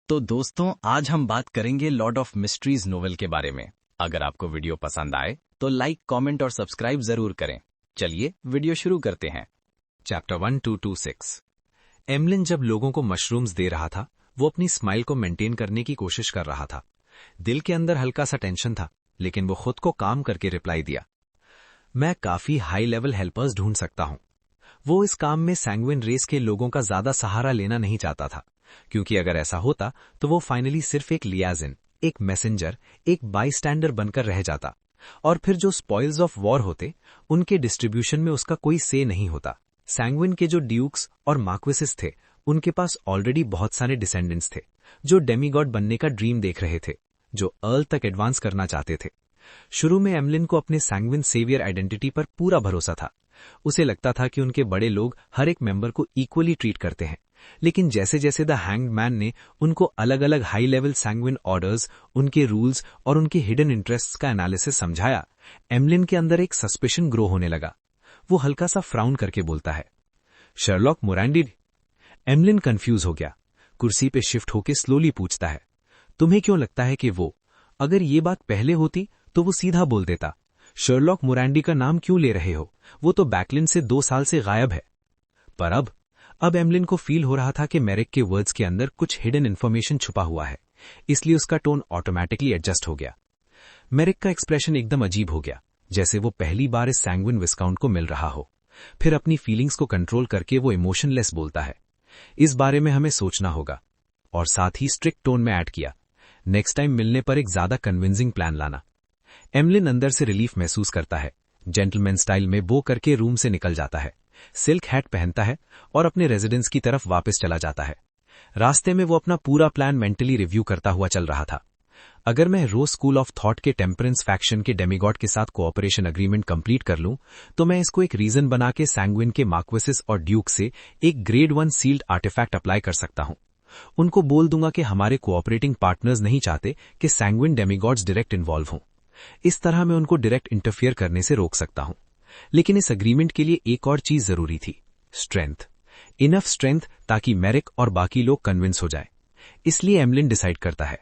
तो दोस्तों, आज हम बात करेंगे लॉर्ड ऑफ मिस्ट्रीज नोवेल के बारे में। अगर आपको वीडियो पसंद आए तो लाइक, कमेंट और सब्सक्राइब जरूर करें। चलिए वीडियो शुरू करते हैं। चैप्टर 1226। एमलिन जब लोगों को मशरूम्स दे रहा था, वो अपनी स्माइल को मेंटेन करने की कोशिश कर रहा था। दिल के अंदर हल्का सा टेंशन था, लेकिन वो खुद को काम करके रिप्लाई दिया, मैं काफी हाई लेवल हेल्पर्स ढूंढ सकता हूं। वो इस काम में सैंग्विन रेस के लोगों का ज्यादा सहारा लेना नहीं चाहता था, क्योंकि अगर ऐसा होता तो वो फाइनली सिर्फ एक लियाजिन, एक मैसेंजर, एक बाईस्टैंडर बनकर रह जाता, और फिर जो स्पॉइल्स ऑफ वॉर होते उनके डिस्ट्रीब्यूशन में उसका कोई से नहीं होता। सैंग्विन के जो ड्यूक्स और मार्क्वेसेस थे, उनके पास ऑलरेडी बहुत सारे डिसेंडेंट्स थे जो डेमीगॉड बनने का ड्रीम देख रहे थे, जो अर्ल तक एडवांस करना चाहते थे। शुरू में एमलिन को अपने सैंग्विन सेवियर आइडेंटिटी पर पूरा भरोसा था। उसे लगता था कि उनके बड़े लोग हर एक मेंबर को इक्वली ट्रीट करते हैं, लेकिन जैसे जैसे द हैंग्ड मैन ने उनको अलग अलग हाई लेवल सैंग्विन ऑर्डर्स, उनके रूल्स और उनके हिडन इंटरेस्ट्स का एनालिसिस समझाया, एमलिन के अंदर एक सस्पिशन ग्रो होने लगा। वो हल्का सा फ्राउन करके बोलता है, शर्लॉक मोरांडी। एमलिन कंफ्यूज हो गया, कुर्सी पे शिफ्ट होके स्लोली पूछता है, तुम्हें क्यों लगता है कि वो? अगर ये बात पहले होती तो वो सीधा बोल देता, शर्लॉक मोरांडी का नाम क्यों ले रहे हो? वो तो बैकलिन से 2 साल से गायब है। पर अब एमलिन को फील हो रहा था कि मेरिक के वर्ड्स के अंदर कुछ हिडन इन्फॉर्मेशन छुपा हुआ है, इसलिए उसका टोन ऑटोमेटिकली एडजस्ट हो गया। मेरिक का एक्सप्रेशन एकदम अजीब हो गया, जैसे वो पहली बार इस सैंग्विन विस्काउंट को मिल रहा हो। फिर अपनी फीलिंग्स को कंट्रोल करके वो इमोशनलेस बोलता है, इस बारे में हमें सोचना होगा, और साथ ही स्ट्रिक्ट टोन में ऐड किया, नेक्स्ट टाइम मिलने पर एक ज्यादा कन्विंसिंग प्लान लाना। एमलिन अंदर से रिलीफ महसूस करता है, जेंटलमैन स्टाइल में बो करके रूम से निकल जाता है, सिल्क हैट पहनता है और अपने रेजिडेंस की तरफ वापस चला जाता है। रास्ते में वो अपना पूरा प्लान मेंटली रिव्यू करता हुआ चल रहा था। अगर मैं रोज स्कूल ऑफ थॉट के टेम्परेंस फैक्शन के डेमिगॉड के साथ कोऑपरेशन अग्रीमेंट कंप्लीट कर लूं, तो मैं इसको एक रीजन बना के सैंग्विन के मार्क्वेसेस और ड्यूक से एक ग्रेड 1 सील्ड आर्टिफैक्ट अप्लाई कर सकता हूं। उनको बोल दूंगा कि हमारे कोऑपरेटिंग पार्टनर्स नहीं चाहते कि सैंग्विन डेमिगॉड्स डायरेक्ट इन्वॉल्व हों। इस तरह मैं उनको डायरेक्ट इंटरफियर करने से रोक सकता हूं। लेकिन इस अग्रीमेंट के लिए एक और चीज जरूरी थी, स्ट्रेंथ। इनफ स्ट्रेंथ ताकि मेरिक और बाकी लोग कन्विंस हो जाए। इसलिए एमलिन डिसाइड करता है,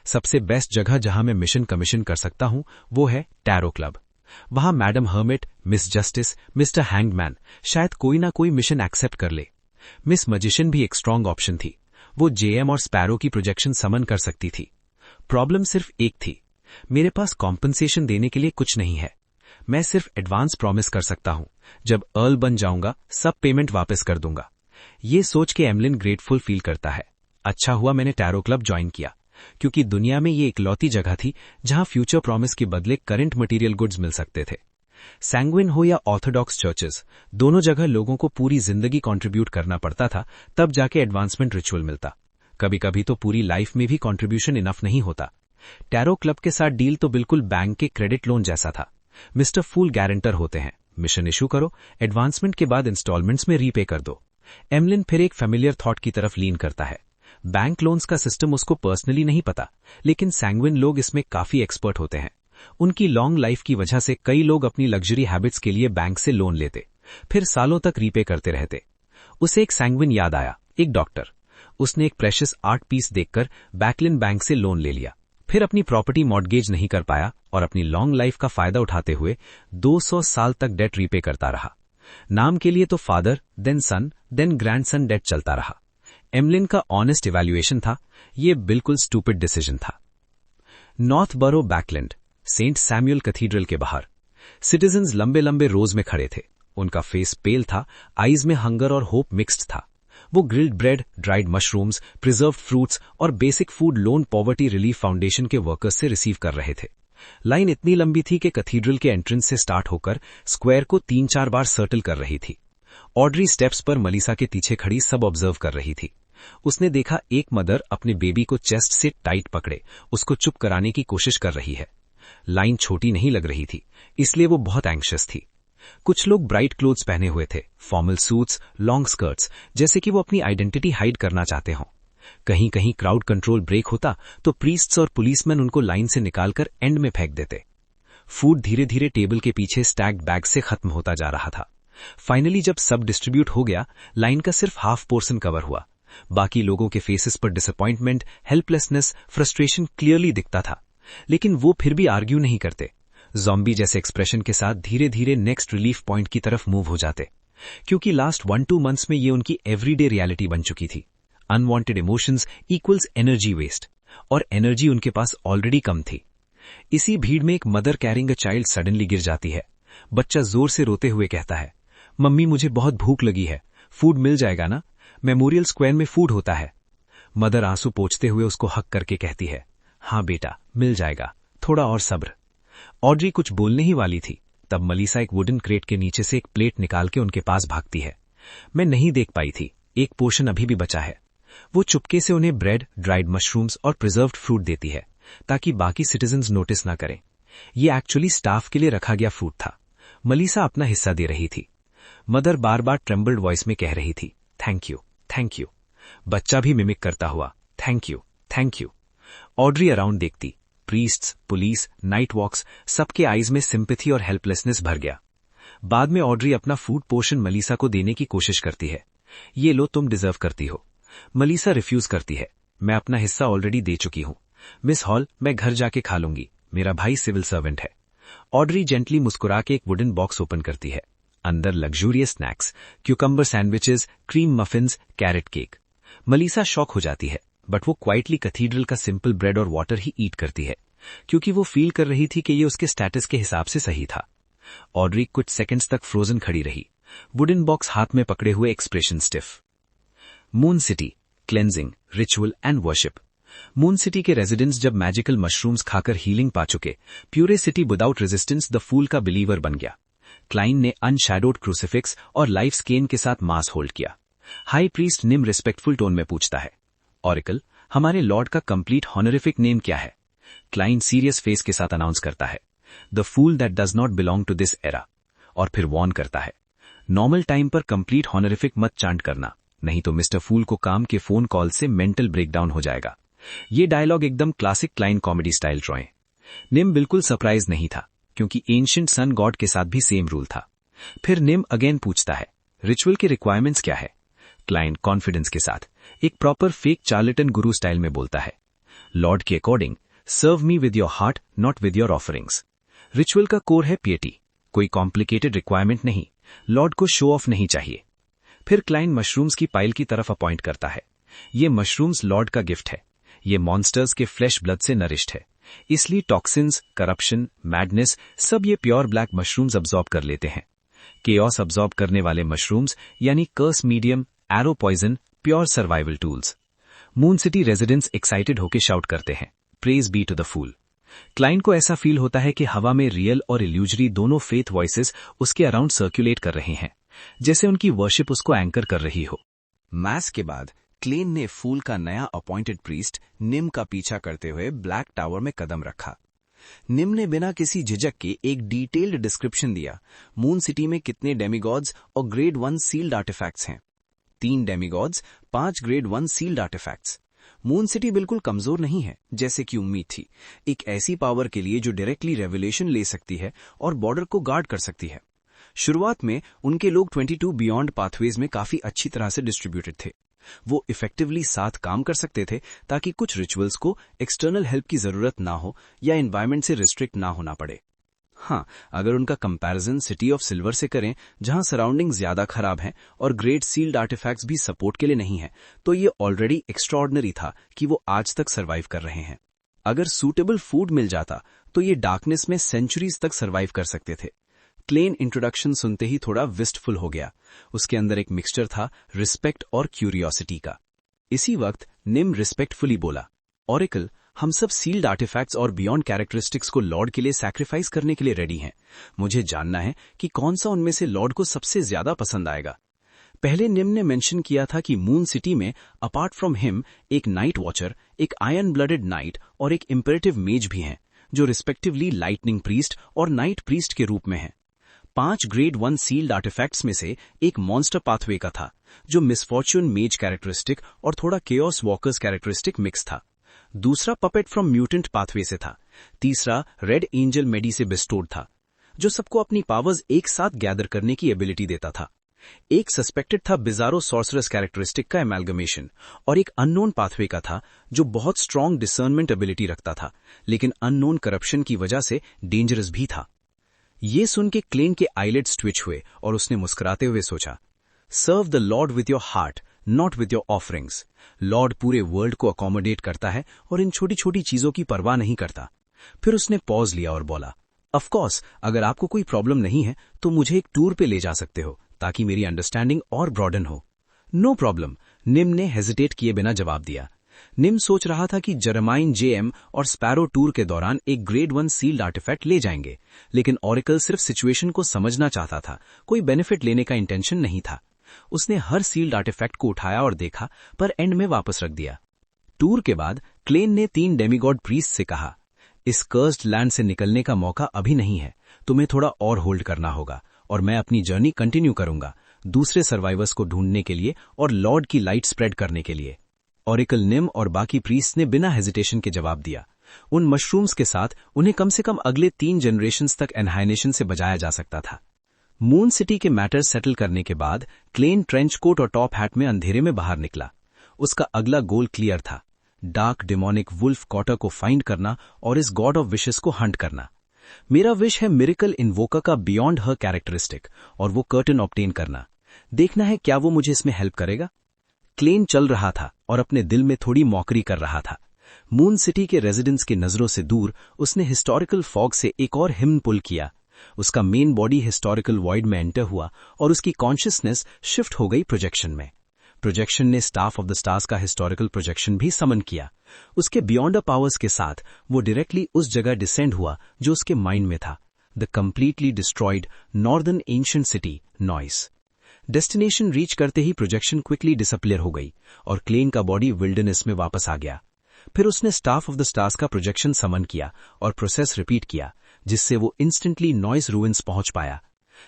सबसे बेस्ट जगह जहां मैं मिशन कमीशन कर सकता हूं वो है टैरो क्लब। वहां madam hermit, miss justice, mister hangman शायद कोई ना कोई मिशन एक्सेप्ट कर ले। मिस मजिशियन भी एक स्ट्रांग ऑप्शन थी, वो जेएम और स्पैरो की प्रोजेक्शन समन कर सकती थी। प्रॉब्लम सिर्फ एक थी, मेरे पास कॉम्पनसेशन देने के लिए कुछ नहीं है। मैं सिर्फ एडवांस प्रॉमिस कर सकता हूं, जब अर्ल बन जाऊंगा सब पेमेंट वापस कर दूंगा। ये सोच के एमलिन ग्रेटफुल फील करता है, अच्छा हुआ मैंने टैरो क्लब ज्वाइन किया, क्योंकि दुनिया में ये इकलौती जगह थी जहां फ्यूचर प्रॉमिस के बदले करंट मटेरियल गुड्स मिल सकते थे। सैंग्विन हो या ऑर्थोडॉक्स चर्चेस, दोनों जगह लोगों को पूरी जिंदगी कंट्रीब्यूट करना पड़ता था, तब जाके एडवांसमेंट रिचुअल मिलता। कभी कभी तो पूरी लाइफ में भी कंट्रीब्यूशन इनफ नहीं होता। टैरो क्लब के साथ डील तो बिल्कुल बैंक के क्रेडिट लोन जैसा था। मिस्टर फूल गारंटर होते हैं, मिशन इशू करो, एडवांसमेंट के बाद इंस्टॉलमेंट्स में रीपे कर दो। एमलिन फिर एक फेमिलियर थॉट की तरफ लीन करता है। बैंक लोन्स का सिस्टम उसको पर्सनली नहीं पता, लेकिन सैंग्विन लोग इसमें काफी एक्सपर्ट होते हैं। उनकी लॉन्ग लाइफ की वजह से कई लोग अपनी लग्जरी हैबिट्स के लिए बैंक से लोन लेते, फिर सालों तक रीपे करते रहते। उसे एक सैंग्विन याद आया, एक डॉक्टर। उसने एक प्रेशियस आर्ट पीस देखकर बैकलिन बैंक से लोन ले लिया, फिर अपनी प्रॉपर्टी मॉर्गेज नहीं कर पाया और अपनी लॉन्ग लाइफ का फायदा उठाते हुए 200 साल तक डेट रीपे करता रहा। नाम के लिए तो फादर, देन सन, देन ग्रैंडसन डेट चलता रहा। एमलिन का ऑनेस्ट इवैल्यूएशन था, ये बिल्कुल स्टूपिड डिसीजन था। नॉर्थ बरो बैकलैंड, सेंट सैमुअल कैथीड्रल के बाहर सिटीजन्स लंबे लंबे रोज में खड़े थे। उनका फेस पेल था, आईज में हंगर और होप मिक्स्ड था। वो grilled bread, dried mushrooms, preserved fruits और basic food loan poverty relief foundation के वर्कर्स से रिसीव कर रहे थे। लाइन इतनी लंबी थी कि कैथीड्रल के एंट्रेंस से स्टार्ट होकर स्क्वायर को 3-4 बार सर्कल कर रही थी। ऑड्री स्टेप्स पर मलिसा के पीछे खड़ी सब ऑब्जर्व कर रही थी। उसने देखा एक मदर अपने बेबी को चेस्ट से टाइट पकड़े उसको चुप कराने की कोशिश कर रही है। लाइन छोटी नहीं लग रही थी, इसलिए वो बहुत एंग्शियस थी। कुछ लोग ब्राइट क्लोथ्स पहने हुए थे, फॉर्मल सूट्स, लॉन्ग स्कर्ट्स, जैसे कि वो अपनी आइडेंटिटी हाइड करना चाहते हों। कहीं कहीं क्राउड कंट्रोल ब्रेक होता तो प्रीस्ट्स और पुलिसमैन उनको लाइन से निकालकर एंड में फेंक देते। फूड धीरे धीरे टेबल के पीछे स्टैक्ड बैग से खत्म होता जा रहा था। फाइनली जब सब डिस्ट्रीब्यूट हो गया, लाइन का सिर्फ हाफ पोर्शन कवर हुआ। बाकी लोगों के फेसेस पर डिसअपॉइंटमेंट, हेल्पलेसनेस, फ्रस्ट्रेशन क्लियरली दिखता था, लेकिन वो फिर भी आर्ग्यू नहीं करते। ज़ॉम्बी जैसे एक्सप्रेशन के साथ धीरे धीरे नेक्स्ट रिलीफ पॉइंट की तरफ मूव हो जाते, क्योंकि लास्ट 1-2 मंथ्स में ये उनकी एवरीडे रियलिटी बन चुकी थी। Unwanted emotions equals energy waste, और एनर्जी उनके पास ऑलरेडी कम थी। इसी भीड़ में एक mother carrying a child suddenly गिर जाती है। बच्चा जोर से रोते हुए कहता है, मम्मी मुझे बहुत भूख लगी है, फूड मिल जाएगा ना? मेमोरियल स्क्वायर में फूड होता है। मदर आंसू पोंछते हुए उसको हक करके कहती है, हाँ बेटा मिल जाएगा, थोड़ा और सब्र। ऑड्री कुछ बोलने ही वाली थी, तब मलीसा एक वुडन क्रेट के नीचे से एक प्लेट निकाल के उनके पास भागती है। मैं नहीं देख पाई थी, एक पोर्शन अभी भी बचा है। वो चुपके से उन्हें ब्रेड, ड्राइड मशरूम्स और प्रिजर्व्ड फ्रूट देती है, ताकि बाकी सिटीजन्स नोटिस ना करें। ये एक्चुअली स्टाफ के लिए रखा गया फूड था। मलीसा अपना हिस्सा दे रही थी। मदर बार बार ट्रेम्बल्ड वॉइस में कह रही थी, थैंक यू, थैंक यू। बच्चा भी मिमिक करता हुआ, thank you, thank you. Audrey around देखती, प्रीस्ट्स, पुलिस, नाइट वॉक्स, सबके आईज में सिंपैथी और हेल्पलेसनेस भर गया। बाद में ऑड्री अपना फूड पोर्शन मलीसा को देने की कोशिश करती है। ये लो, तुम डिजर्व करती हो। मलीसा रिफ्यूज करती है, मैं अपना हिस्सा ऑलरेडी दे चुकी हूं। मिस हॉल, मैं घर जाके खा लूंगी, मेरा भाई सिविल सर्वेंट है। ऑड्री जेंटली मुस्कुरा के एक वुडन बॉक्स ओपन करती है। अंदर luxurious snacks, cucumber sandwiches, cream muffins, carrot cake. Melissa shock हो जाती है, बट वो क्वाइटली कैथीड्रल का सिंपल ब्रेड और वाटर ही ईट करती है, क्योंकि वो फील कर रही थी कि ये उसके स्टेटस के हिसाब से सही था। ऑड्री कुछ सेकंड्स तक फ्रोजन खड़ी रही, वुडन बॉक्स हाथ में पकड़े हुए, expression stiff. Moon city, cleansing, ritual and worship. Moon city के रेजिडेंट्स जब मैजिकल मशरूम्स खाकर हीलिंग पा चुके, pure city without resistance the fool का बिलीवर बन गया। क्लाइन ने अनशैडोड क्रूसिफिक्स और लाइफ स्केन के साथ मास होल्ड किया। High priest Nim respectful tone में पूछता है, ऑरिकल, हमारे लॉर्ड का कंप्लीट हॉनरिफिक नेम क्या है? क्लाइन सीरियस फेस के साथ अनाउंस करता है, the fool that does not belong to this era, और फिर वॉर्न करता है, नॉर्मल टाइम पर कंप्लीट हॉनरिफिक मत चांट करना, नहीं तो मिस्टर फूल को काम के फोन कॉल से मेंटल ब्रेकडाउन हो जाएगा। ये डायलॉग एकदम classic Klein comedy style drawing. Nim बिल्कुल सरप्राइज नहीं था, क्योंकि एंशिएंट सन गॉड के साथ भी सेम रूल था। फिर निम अगेन पूछता है, रिचुअल के रिक्वायरमेंट्स क्या है? क्लाइन कॉन्फिडेंस के साथ एक प्रॉपर फेक चार्लेटन गुरु स्टाइल में बोलता है, लॉर्ड के according, serve me with your heart not with your offerings. Ritual का कोर है पियटी, कोई कॉम्प्लिकेटेड रिक्वायरमेंट नहीं, लॉर्ड को शो ऑफ नहीं चाहिए। फिर क्लाइन मशरूम्स की पाइल की तरफ अपॉइंट करता है। ये मशरूम्स लॉर्ड का गिफ्ट है, ये मॉन्स्टर्स के फ्लैश ब्लड से नरिश्ड है, इसलिए टॉक्सिन्स, करप्शन, मैडनेस सब ये प्योर ब्लैक मशरूम्स अब्सॉर्ब कर लेते हैं। केओस अब्सॉर्ब करने वाले मशरूम्स यानी curse medium, arrow poison, pure survival tools. Moon city residents excited होकर शाउट करते हैं, praise be to the fool. Klein को ऐसा फील होता है कि हवा में रियल और इल्यूजरी दोनों फेथ वॉइसेस उसके अराउंड सर्कुलेट कर रहे हैं, जैसे उनकी वर्शिप उसको एंकर कर रही हो। मैस के बाद क्लेन ने फूल का नया अपॉइंटेड प्रीस्ट निम का पीछा करते हुए ब्लैक टावर में कदम रखा। निम ने बिना किसी झिझक के एक डिटेल्ड डिस्क्रिप्शन दिया, मून सिटी में कितने डेमीगॉड्स और ग्रेड 1 सील्ड आर्टिफैक्ट्स हैं। 3 demigods, 5 grade 1 sealed artifacts. Moon city बिल्कुल कमजोर नहीं है, जैसे कि उम्मीद थी, एक ऐसी पावर के लिए जो डायरेक्टली रेवलेशन ले सकती है और बॉर्डर को गार्ड कर सकती है। शुरुआत में उनके लोग 22 बियॉन्ड पाथवेज में काफी अच्छी तरह से डिस्ट्रीब्यूटेड थे। वो इफेक्टिवली साथ काम कर सकते थे, ताकि कुछ रिचुअल्स को एक्सटर्नल हेल्प की जरूरत ना हो या एनवायरमेंट से रिस्ट्रिक्ट ना होना पड़े। हाँ, अगर उनका कंपैरिजन सिटी ऑफ सिल्वर से करें, जहां सराउंडिंग ज्यादा खराब हैं और ग्रेट सील्ड आर्टिफैक्ट्स भी सपोर्ट के लिए नहीं है, तो ये ऑलरेडी एक्स्ट्राऑर्डिनरी था कि वो आज तक सर्वाइव कर रहे हैं। अगर सूटेबल फूड मिल जाता तो ये डार्कनेस में सेंचुरीज तक सर्वाइव कर सकते थे। क्लेन इंट्रोडक्शन सुनते ही थोड़ा विस्टफुल हो गया। उसके अंदर एक मिक्सचर था रिस्पेक्ट और क्यूरियोसिटी का। इसी वक्त निम रिस्पेक्टफुली बोला, ऑरिकल, हम सब सील्ड आर्टिफैक्ट्स और बियॉन्ड कैरेक्टरिस्टिक्स को लॉर्ड के लिए सैक्रिफाइस करने के लिए रेडी हैं। मुझे जानना है कि कौन सा उनमें से लॉर्ड को सबसे ज्यादा पसंद आएगा। पहले निम ने मेंशन किया था कि मून सिटी में अपार्ट फ्रॉम हिम एक नाइट वॉचर, एक आयरन ब्लडेड नाइट और एक इंपेरेटिव मेज भी हैं, जो रिस्पेक्टिवली लाइटनिंग प्रीस्ट और नाइट प्रीस्ट के रूप में हैं। 5 ग्रेड 1 सील्ड आर्टिफैक्ट्स में से एक मॉन्स्टर पाथवे का था, जो मिसफॉर्च्यून मेज कैरेक्टरिस्टिक और थोड़ा केओस वॉकर्स कैरेक्टरिस्टिक मिक्स था। दूसरा पपेट फ्रॉम म्यूटेंट पाथवे से था। तीसरा रेड एंजल मेडी से बिस्टोर्ड था, जो सबको अपनी पावर्स एक साथ गैदर करने की एबिलिटी देता था। एक सस्पेक्टेड था बिजारो सॉर्सरस कैरेक्टरिस्टिक का एमैल्गमेशन और एक अननोन पाथवे का था जो बहुत स्ट्रॉन्ग डिसर्नमेंट एबिलिटी रखता था, लेकिन अननोन करप्शन की वजह से डेंजरस भी था। ये सुन के क्लेन के आईलिड्स ट्विच हुए और उसने मुस्कुराते हुए सोचा, serve the lord with your heart, not with your offerings. Lord पूरे वर्ल्ड को अकोमोडेट करता है और इन छोटी छोटी चीजों की परवाह नहीं करता। फिर उसने पॉज लिया और बोला, ऑफ कोर्स, अगर आपको कोई प्रॉब्लम नहीं है तो मुझे एक टूर पे ले जा सकते हो ताकि मेरी अंडरस्टैंडिंग और ब्रॉडन हो। नो प्रॉब्लम, निम ने हेजिटेट किए बिना जवाब दिया। निम सोच रहा था कि जरमाइन जेएम और स्पैरो टूर के दौरान एक ग्रेड 1 सील्ड आर्टिफैक्ट ले जाएंगे, लेकिन ऑरेकल सिर्फ सिचुएशन को समझना चाहता था, कोई बेनिफिट लेने का इंटेंशन नहीं था। उसने हर सील्ड आर्टिफैक्ट को उठाया और देखा, पर एंड में वापस रख दिया। टूर के बाद क्लेन ने 3 डेमीगॉड प्रीस्ट से कहा, इस कर्स्ड लैंड से निकलने का मौका अभी नहीं है, तुम्हें थोड़ा और होल्ड करना होगा और मैं अपनी जर्नी कंटिन्यू करूंगा, दूसरे सर्वाइवर्स को ढूंढने के लिए और लॉर्ड की लाइट स्प्रेड करने के लिए। ऑरेकल निम और बाकी प्रीस्ट ने बिना हेजिटेशन के जवाब दिया। उन मशरूम्स के साथ उन्हें कम से कम अगले 3 जनरेशन्स तक एनहाइनेशन से बचाया जा सकता था। मून सिटी के मैटर सेटल करने के बाद क्लेन ट्रेंच कोट और टॉप हैट में अंधेरे में बाहर निकला। उसका अगला गोल क्लियर था, डार्क डिमोनिक वुल्फ कॉटर को फाइंड करना और इस गॉड ऑफ विशेस को हंट करना। मेरा विश है मिरेकल इन्वोकर का बियॉन्ड हर कैरेक्टरिस्टिक और वो कर्टन ऑब्टेन करना। देखना है क्या वो मुझे इसमें हेल्प करेगा। क्लेन चल रहा था और अपने दिल में थोड़ी मौकरी कर रहा था। मून सिटी के रेजिडेंट्स की नजरों से दूर उसने हिस्टोरिकल फॉग से एक और हिम्न पुल किया। उसका मेन बॉडी हिस्टोरिकल वॉइड में एंटर हुआ और उसकी कॉन्शियसनेस शिफ्ट हो गई प्रोजेक्शन में। प्रोजेक्शन ने स्टाफ ऑफ द स्टार्स का हिस्टोरिकल प्रोजेक्शन भी समन किया। उसके बियॉन्ड द पावर्स के साथ वो डायरेक्टली उस जगह डिसेंड हुआ जो उसके माइंड में था, the completely destroyed northern ancient city noise. Destination reach करते ही प्रोजेक्शन क्विकली डिसअपियर हो गई और क्लेन का बॉडी विल्डरनेस में वापस आ गया। फिर उसने स्टाफ ऑफ द स्टार्स का प्रोजेक्शन समन किया और प्रोसेस रिपीट किया, जिससे वो इंस्टेंटली नॉइस रूइंस पहुंच पाया।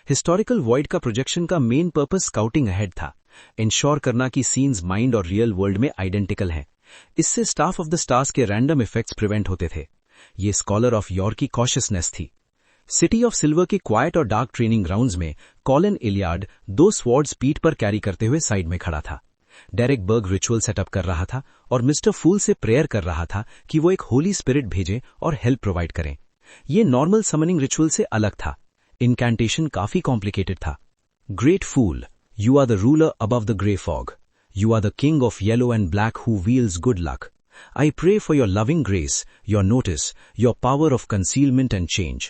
हिस्टोरिकल वॉइड का प्रोजेक्शन का मेन पर्पस स्काउटिंग अहेड था, इंश्योर करना कि सीन्स माइंड और रियल वर्ल्ड में आइडेंटिकल हैं। इससे स्टाफ ऑफ द स्टार्स के रैंडम इफेक्ट्स प्रिवेंट होते थे। ये स्कॉलर ऑफ योर की कॉशियसनेस थी। सिटी ऑफ सिल्वर के क्वाइट और डार्क ट्रेनिंग ग्राउंड्स में कॉलिन इलियार्ड 2 स्वॉर्ड्स पीठ पर कैरी करते हुए साइड में खड़ा था। डेरेक बर्ग रिचुअल सेटअप कर रहा था और मिस्टर फूल से प्रेयर कर रहा था कि वो एक होली स्पिरिट भेजे और हेल्प प्रोवाइड करें। ये नॉर्मल समनिंग रिचुअल से अलग था। इनकैंटेशन काफी कॉम्प्लिकेटेड था। Great fool, you are the ruler above the grey fog. You are the king of yellow and black who wields good luck. I pray for your loving grace, your notice, your power of concealment and change.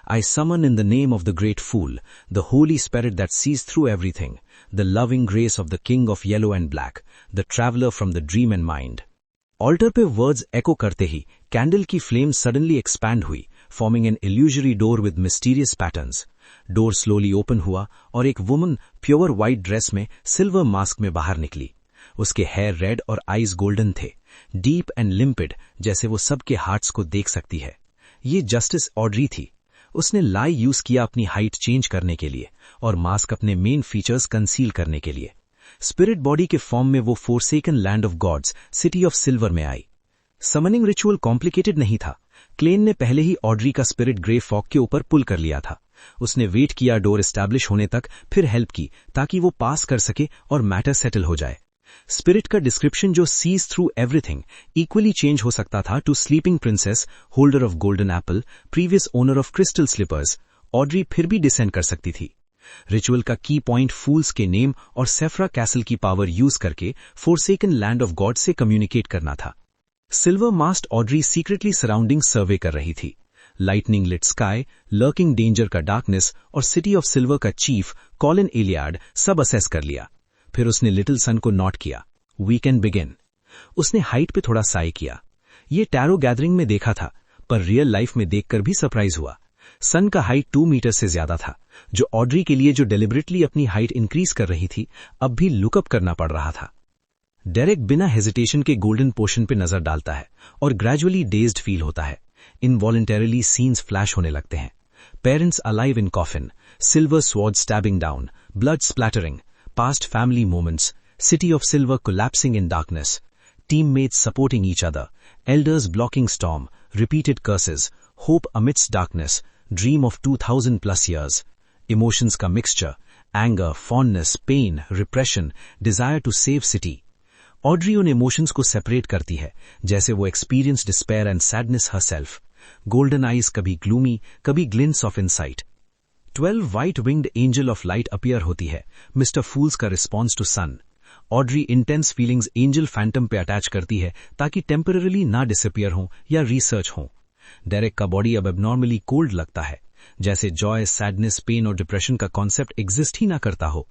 I summon in the name of the great fool, the holy spirit that sees through everything, the loving grace of the king of yellow and black, the traveler from the dream and mind. Altar पे words echo करते ही candle की flame suddenly expand हुई, forming an illusory door with mysterious patterns. Door slowly open हुआ और एक woman pure white dress में silver mask में बाहर निकली। उसके हेयर रेड और आईज गोल्डन थे, डीप एंड लिम्पिड, जैसे वो सबके हार्ट्स को देख सकती है। ये जस्टिस ऑड्री थी। उसने लाई यूज किया अपनी हाइट चेंज करने के लिए और मास्क अपने मेन फीचर्स कंसील करने के लिए। स्पिरिट बॉडी के फॉर्म में वो forsaken land of gods city of silver में आई। समनिंग रिचुअल कॉम्प्लिकेटेड नहीं था। क्लेन ने पहले ही ऑड्री का स्पिरिट ग्रे फॉग के ऊपर पुल कर लिया था। उसने वेट किया डोर एस्टैब्लिश होने तक, फिर हेल्प की ताकि वो पास कर सके और मैटर सेटल हो जाए। स्पिरिट का डिस्क्रिप्शन जो sees through everything equally change हो सकता था to sleeping princess, holder of golden apple, previous owner of crystal slippers. Audrey फिर भी डिसेंड कर सकती थी। रिचुअल का की पॉइंट फूल्स के नेम और सेफ्रा कैसल की पावर यूज करके फोरसेकन लैंड ऑफ गॉड से कम्युनिकेट करना था। Silver mask Audrey secretly surrounding survey कर रही थी। Lightning lit sky, lurking danger का डार्कनेस और सिटी ऑफ सिल्वर का चीफ कॉलिन इलियार्ड सब असेस कर लिया। फिर उसने लिटिल सन को नोट किया, वी कैन बिगिन। उसने हाइट पे थोड़ा साई किया। ये टैरो गैदरिंग में देखा था, पर रियल लाइफ में देखकर भी सरप्राइज हुआ। सन का हाइट 2 मीटर से ज्यादा था, जो ऑड्री के लिए जो डेलिबरेटली अपनी हाइट इंक्रीज कर रही थी, अब भी लुकअप करना पड़ रहा था। डेरेक बिना हेजिटेशन के गोल्डन पोर्शन पे नजर डालता है और ग्रेजुअली डेज्ड फील होता है। इनवॉलंटरीली सीन्स फ्लैश होने लगते हैं। Parents alive in coffin, silver sword stabbing down, blood splattering, past family moments, city of silver collapsing in darkness, teammates supporting each other, elders blocking storm, repeated curses, hope amidst darkness, dream of 2000+ years, emotions का mixture, anger, fondness, pain, repression, desire to save city. Audrey उन emotions को separate करती है, जैसे वो experience despair and sadness herself. Golden eyes कभी gloomy, कभी glimpse of insight. 12 white winged angel of light appear होती है, मिस्टर फूल्स का response to sun. Audrey intense feelings angel phantom पे अटैच करती है ताकि टेम्पररी ना डिसअपियर हो या रिसर्च हो। डेरेक का बॉडी अब एबनॉर्मली कोल्ड लगता है, जैसे जॉय, सैडनेस, पेन और डिप्रेशन का कॉन्सेप्ट एग्जिस्ट ही ना करता हो।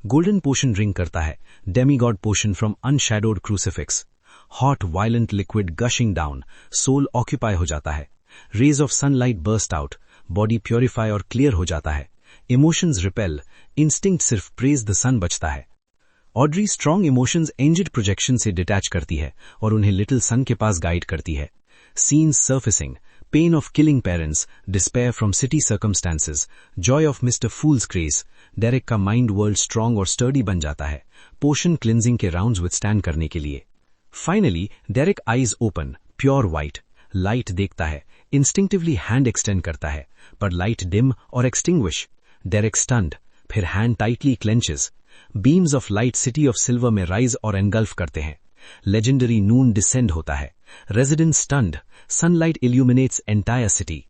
गोल्डन पोशन ड्रिंक करता है, demigod potion from unshadowed crucifix. Hot violent liquid gushing down, soul occupy हो जाता है। Rays of sunlight burst out, body purify और क्लियर हो जाता है। इमोशंस रिपेल, इंस्टिंक्ट सिर्फ प्रेज द सन बचता है। Audrey strong emotions angered projection से डिटैच करती है और उन्हें लिटिल सन के पास गाइड करती है। Scenes surfacing, pain of killing parents, despair from city circumstances, joy of mister fool's craze. Derek का माइंड वर्ल्ड स्ट्रॉन्ग और स्टर्डी बन जाता है, पोशन क्लिंजिंग के राउंड्स विथस्टैंड करने के लिए। Finally Derek eyes open, pure white, light देखता है, इंस्टिंक्टिवली हैंड एक्सटेंड करता है, पर लाइट डिम और एक्सटिंग्विश। डेरेक स्टन्ड, फिर hand tightly clenches. Beams of light city of silver में राइज और एनगल्फ करते हैं। लेजेंडरी नून डिसेंड होता है। Resident stunned, sunlight illuminates entire city.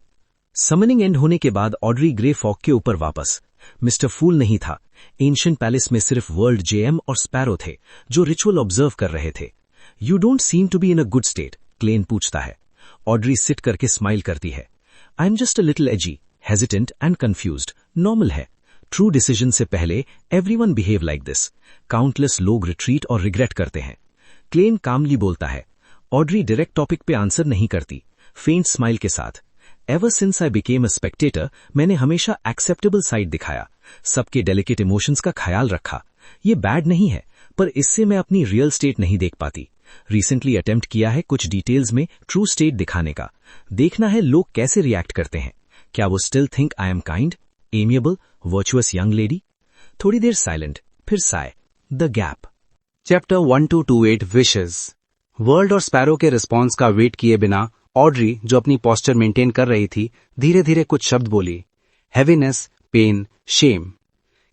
Summoning and होने के बाद ऑड्री ग्रे फॉग के ऊपर वापस। मिस्टर फूल नहीं था, एंशिएंट पैलेस में सिर्फ वर्ल्ड जेएम और स्पैरो थे जो रिचुअल ऑब्जर्व कर रहे थे। You don't seem to be in a good state, Klein पूछता है। ऑड्री सिट करके स्माइल करती है। I am just a little edgy, hesitant and confused, normal है। ट्रू डिसीजन से पहले everyone behave like this. Countless लोग रिट्रीट और रिग्रेट करते हैं। क्लेन कामली बोलता है। ऑड्री डायरेक्ट टॉपिक पे आंसर नहीं करती, फेंट स्माइल के साथ। Ever since I became a spectator, मैंने हमेशा एक्सेप्टेबल साइड दिखाया, सबके डेलिकेट इमोशंस का ख्याल रखा। ये बैड नहीं है, पर इससे मैं अपनी रियल स्टेट नहीं देख पाती। रिसेंटली अटेम्प्ट किया है कुछ डिटेल्स में ट्रू स्टेट दिखाने का। देखना है लोग कैसे रिएक्ट करते हैं। क्या वो still think I am kind, amiable, virtuous young lady? थोड़ी देर साइलेंट, फिर Sai. The gap. Chapter 1228 wishes. World और स्पैरो के रिस्पॉन्स का वेट किए बिना ऑड्री, जो अपनी पोस्चर मेंटेन कर रही थी, धीरे धीरे कुछ शब्द बोली। Heaviness, pain, shame.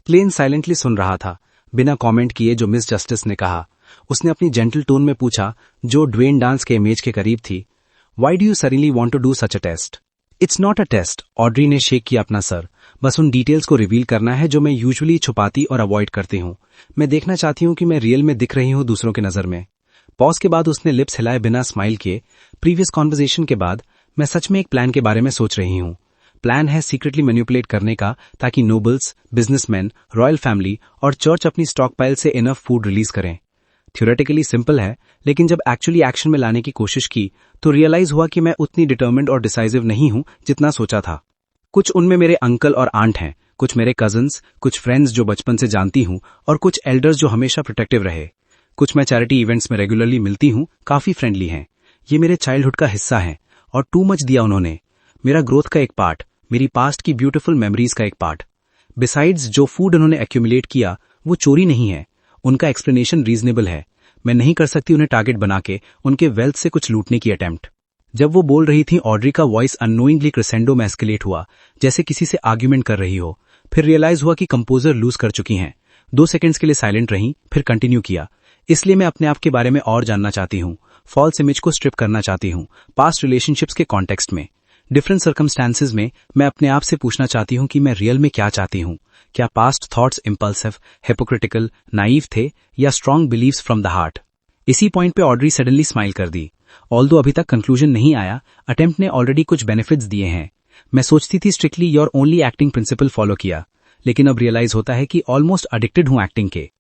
Klein silently सुन रहा था, बिना कमेंट किए जो मिस जस्टिस ने कहा। उसने अपनी जेंटल टोन में पूछा, जो ड्वेन डांस के इमेज के करीब थी, why do you suddenly want to do such a test? It's not a test, Audrey ने शेक किया अपना सर। बस उन डिटेल्स को रिवील करना है जो मैं यूजुअली छुपाती और अवॉइड करती हूँ। मैं देखना चाहती हूँ कि मैं रियल में दिख रही हूँ दूसरों की नजर में। पॉज के बाद उसने लिप्स हिलाए बिना स्माइल किए। प्रीवियस कॉन्वर्सेशन के बाद मैं सच में एक प्लान के बारे में सोच रही हूँ। प्लान है सीक्रेटली मैनिपुलेट करने का, ताकि नोबल्स, बिजनेसमैन, रॉयल फैमिली और चर्च अपनी स्टॉक पाइल से इनफ फूड रिलीज करें। थ्योरेटिकली सिंपल है, लेकिन जब एक्चुअली एक्शन में लाने की कोशिश की तो रियलाइज हुआ कि मैं उतनी डिटर्मिन्ड और डिसाइसिव नहीं हूं जितना सोचा था। कुछ उनमें मेरे अंकल और आंट हैं, कुछ मेरे कजन्स, कुछ फ्रेंड्स जो बचपन से जानती हूं, और कुछ एल्डर्स जो हमेशा प्रोटेक्टिव रहे। कुछ मैं चैरिटी इवेंट्स में रेगुलरली मिलती हूं, काफी फ्रेंडली हैं। ये मेरे चाइल्डहुड का हिस्सा है और टू मच दिया उन्होंने। मेरा ग्रोथ का एक पार्ट, मेरी पास्ट की ब्यूटीफुल मेमोरीज का एक पार्ट। बिसाइड्स जो फूड उन्होंने एक्यूमुलेट किया वो चोरी नहीं है, उनका एक्सप्लेनेशन रीजनेबल है। मैं नहीं कर सकती उन्हें टारगेट बना के उनके वेल्थ से कुछ लूटने की अटेम्प्ट। जब वो बोल रही थी, ऑड्री का वॉइस अननोइंगली क्रेसेंडो में एस्केलेट हुआ, जैसे किसी से आर्ग्यूमेंट कर रही हो। फिर रियलाइज हुआ कि कंपोजर लूज कर चुकी हैं। 2 सेकंड्स के लिए साइलेंट रही, फिर कंटिन्यू किया। इसलिए मैं अपने आप के बारे में और जानना चाहती हूँ, फॉल्स इमेज को स्ट्रिप करना चाहती हूँ, पास्ट रिलेशनशिप्स के कॉन्टेक्स्ट में। डिफरेंट सर्कमस्टांसेस में मैं अपने आप से पूछना चाहती हूँ कि मैं रियल में क्या चाहती हूँ। क्या past thoughts impulsive, hypocritical, naive थे, या strong believes from the heart? इसी पॉइंट पे ऑड्री सडनली स्माइल कर दी। ऑल्दो अभी तक कंक्लूजन नहीं आया, अटेम्प्ट ने ऑलरेडी कुछ बेनिफिट्स दिए हैं। मैं सोचती थी strictly your only acting principle follow किया, लेकिन अब रियलाइज होता है कि ऑलमोस्ट एडिक्टेड हूं एक्टिंग के।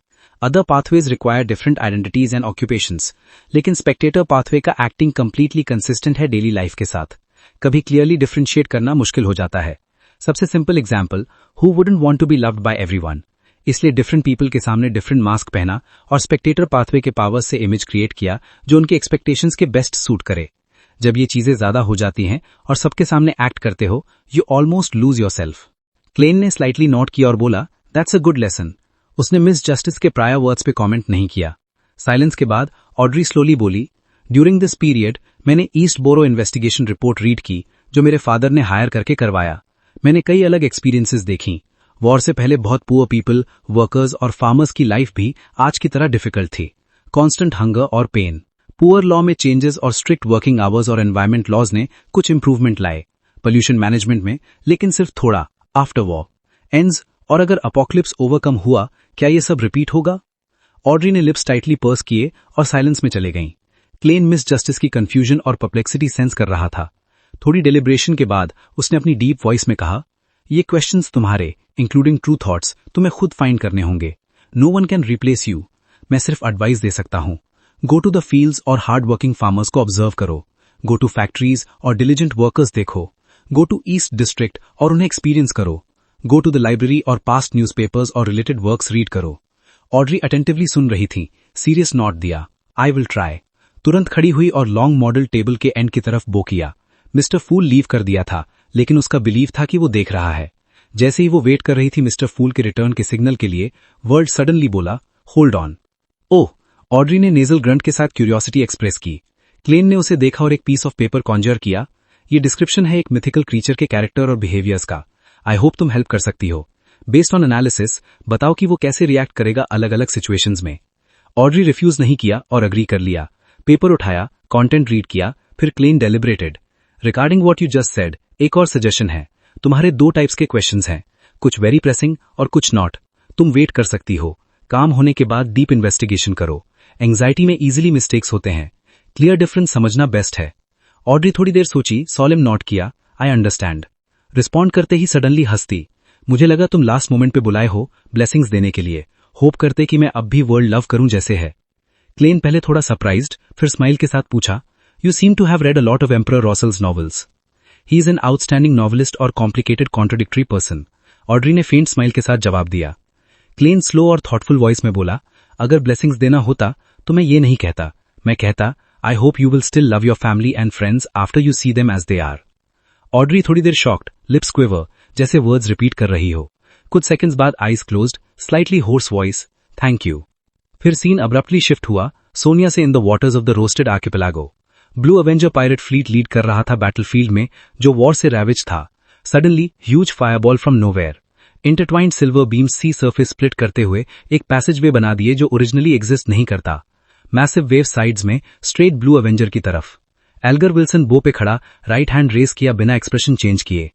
Other pathways require different identities and occupations, लेकिन स्पेक्टेटर पाथवे का एक्टिंग कंप्लीटली कंसिस्टेंट है डेली लाइफ के साथ। कभी क्लियरली डिफरेंशिएट करना मुश्किल हो जाता है। सबसे simple example, who wouldn't want to be loved by everyone? इसलिए डिफरेंट पीपल के सामने डिफरेंट मास्क पहना और स्पेक्टेटर पाथवे के पावर से इमेज क्रिएट किया जो उनके एक्सपेक्टेशंस के बेस्ट सूट करे। जब ये चीजें ज्यादा हो जाती हैं और सबके सामने एक्ट करते हो, you almost lose yourself. Klein ने स्लाइटली नोट किया और बोला, दैट्स अ गुड लेसन। उसने मिस जस्टिस के प्रायर वर्ड्स पे कमेंट नहीं किया। साइलेंस के बाद ऑड्री स्लोली बोली, ड्यूरिंग दिस पीरियड मैंने east borough investigation report read की जो मेरे फादर ने हायर करके करवाया। मैंने कई अलग एक्सपीरियंसेस देखी। वॉर से पहले बहुत पुअर पीपल, वर्कर्स और फार्मर्स की लाइफ भी आज की तरह डिफिकल्ट थी। कॉन्स्टेंट हंगर और पेन। पुअर लॉ में चेंजेस और स्ट्रिक्ट वर्किंग आवर्स और एनवायरमेंट लॉज ने कुछ इंप्रूवमेंट लाए, पोल्यूशन मैनेजमेंट में, लेकिन सिर्फ थोड़ा। आफ्टर वॉर एंड्स, और अगर अपोक्लिप्स ओवरकम हुआ, क्या ये सब रिपीट होगा? ऑड्री ने लिप्स टाइटली पर्स किए और साइलेंस में चले गईं। क्लेन मिस जस्टिस की कंफ्यूजन और परप्लेक्सिटी सेंस कर रहा था। थोड़ी डेलिब्रेशन के बाद उसने अपनी डीप वॉइस में कहा, ये क्वेश्चंस तुम्हारे, इंक्लूडिंग ट्रू थॉट्स, तुम्हें खुद फाइंड करने होंगे। No one can replace you. मैं सिर्फ एडवाइस दे सकता हूं। गो टू द फील्ड्स और हार्ड वर्किंग फार्मर्स को ऑब्जर्व करो। गो टू फैक्ट्रीज और डिलिजेंट वर्कर्स देखो। गो टू ईस्ट डिस्ट्रिक्ट और उन्हें एक्सपीरियंस करो। गो टू द लाइब्रेरी और पास्ट न्यूज़पेपर्स और रिलेटेड वर्क्स रीड करो। ऑड्री अटेंटिवली सुन रही थी, सीरियस नॉट दिया। I will try. तुरंत खड़ी हुई और लॉन्ग मॉडल टेबल के एंड की तरफ बो किया। मिस्टर फूल लीव कर दिया था, लेकिन उसका बिलीव था कि वो देख रहा है। जैसे ही वो वेट कर रही थी मिस्टर फूल के रिटर्न के सिग्नल के लिए, वर्ल्ड सडनली बोला, होल्ड ऑन। ओह! ऑड्री ने नेजल ग्रंट के साथ क्यूरियोसिटी एक्सप्रेस की। क्लेन ने उसे देखा और एक पीस ऑफ पेपर कॉन्जर किया। ये डिस्क्रिप्शन है एक मिथिकल क्रीचर के कैरेक्टर और बिहेवियर्स का। आई होप तुम हेल्प कर सकती हो। बेस्ड ऑन एनालिसिस बताओ कि वो कैसे रिएक्ट करेगा अलग अलग सिचुएशंस में। ऑड्री रिफ्यूज नहीं किया और अग्री कर लिया। पेपर उठाया, कंटेंट रीड किया, फिर Klein deliberated. Regarding what you just said, एक और सजेशन है। तुम्हारे 2 टाइप्स के क्वेश्चंस हैं, कुछ वेरी प्रेसिंग और कुछ नॉट। तुम वेट कर सकती हो। काम होने के बाद डीप इन्वेस्टिगेशन करो। एंग्जाइटी में इजीली मिस्टेक्स होते हैं। क्लियर डिफरेंस समझना बेस्ट है। ऑड्री थोड़ी देर सोची, सॉलेम नॉट किया, आई अंडरस्टैंड। रिस्पॉन्ड करते ही सडनली हंसती। मुझे लगा तुम लास्ट मोमेंट पे बुलाए हो ब्लेसिंग्स देने के लिए, होप करते कि मैं अब भी वर्ल्ड लव करूं जैसे है। क्लेन पहले थोड़ा सरप्राइज्ड, फिर स्माइल के साथ पूछा, you seem to have read a lot of emperor Roselle's novels. He is an outstanding novelist और कॉम्प्लिकेटेड कॉन्ट्रडिक्टरी पर्सन। ऑड्री ने फेंट स्माइल के साथ जवाब दिया। क्लेन स्लो और थॉटफुल वॉइस में बोला, अगर ब्लेसिंग्स देना होता तो मैं ये नहीं कहता। मैं कहता, I hope you will still love your family and friends after you see them as they are. Audrey थोड़ी देर शॉक्ड, लिप्स क्विवर, जैसे वर्ड्स रिपीट कर रही हो। कुछ सेकंड्स बाद eyes closed, slightly hoarse voice, thank you. फिर scene abruptly shift हुआ सोनिया से in the waters of the roasted archipelago. Blue avenger pirate fleet lead कर रहा था बैटलफील्ड में जो वॉर से रैविज था। Suddenly huge fireball from nowhere, intertwined silver beams C surface split करते हुए एक पैसेज वे बना दिए जो ओरिजिनली एग्जिस्ट नहीं करता। मैसिव वेव साइड्स में स्ट्रेट ब्लू अवेंजर की तरफ। एल्गर विल्सन बो पे खड़ा राइट हैंड रेस किया बिना एक्सप्रेशन चेंज किए।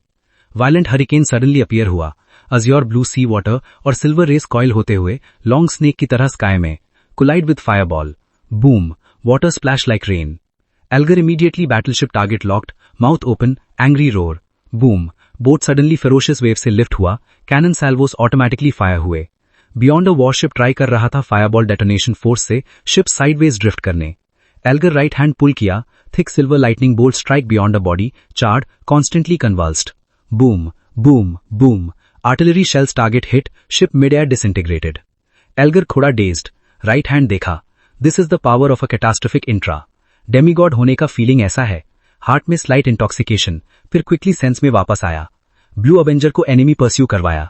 वायलेंट हरिकेन सडनली अपीयर हुआ, अज्योर ब्लू सी वाटर और सिल्वर रेस कॉइल होते हुए लॉन्ग स्नेक की तरह स्काई में, collide with fireball, boom, water splash like rain. Elgar immediately battleship target locked, mouth open, angry roar, boom, boat suddenly ferocious wave से lift हुआ, cannon salvos automatically fire हुए। Beyond a warship try कर रहा था fireball detonation force से ship sideways drift करने। Alger right hand pull किया, thick silver lightning bolt strike beyond a body, charred, constantly convulsed, boom, boom, boom, artillery shells target hit, ship mid air disintegrated. Alger थोड़ा dazed, right hand देखा, this is the power of a catastrophic intra. Demigod होने का feeling ऐसा है। Heart में slight intoxication, फिर quickly sense में वापस आया। ब्लू अवेंजर को एनिमी परस्यू करवाया।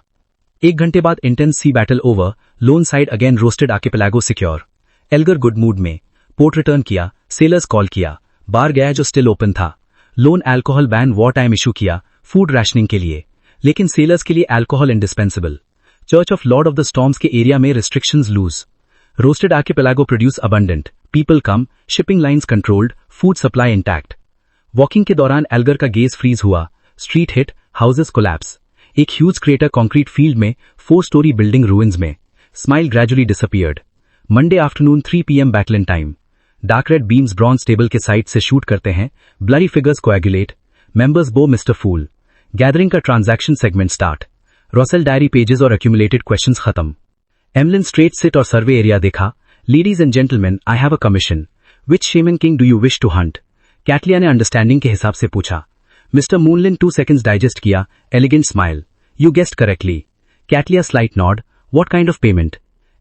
1 घंटे बाद इंटेंस सी battle over, Loen side again roasted archipelago secure. Alger good mood में, पोर्ट रिटर्न किया, सेलर्स कॉल किया, बार गया जो स्टिल ओपन था। Loen alcohol ban war time issue किया, फूड रैशनिंग के लिए, लेकिन सेलर्स के लिए alcohol indispensable. Church of lord of the storms के एरिया में restrictions loose. Roasted archipelago produce abundant, people कम, shipping lines controlled, food supply intact. Walking के दौरान एल्गर का गेज फ्रीज हुआ, स्ट्रीट हिट, हाउसेस कोलैप्स। एक ह्यूज क्रेटर कॉन्क्रीट फील्ड में 4 story building ruins में। Smile gradually disappeared. Monday afternoon 3 PM Backlund time. Dark red beams bronze table के side से shoot करते हैं, blurry figures coagulate, members bow mister fool. Gathering का transaction segment start. Roselle diary pages और accumulated questions खत्म। Emlyn straight sit और survey area देखा। Ladies and gentleman, I have a commission. Which shaman king do you wish to hunt? Cattleya ने understanding के हिसाब से पूछा। मिस्टर मूनलिन 2 सेकंड्स डाइजेस्ट किया, elegant smile. You guessed correctly. Cattleya slight nod, what kind of payment?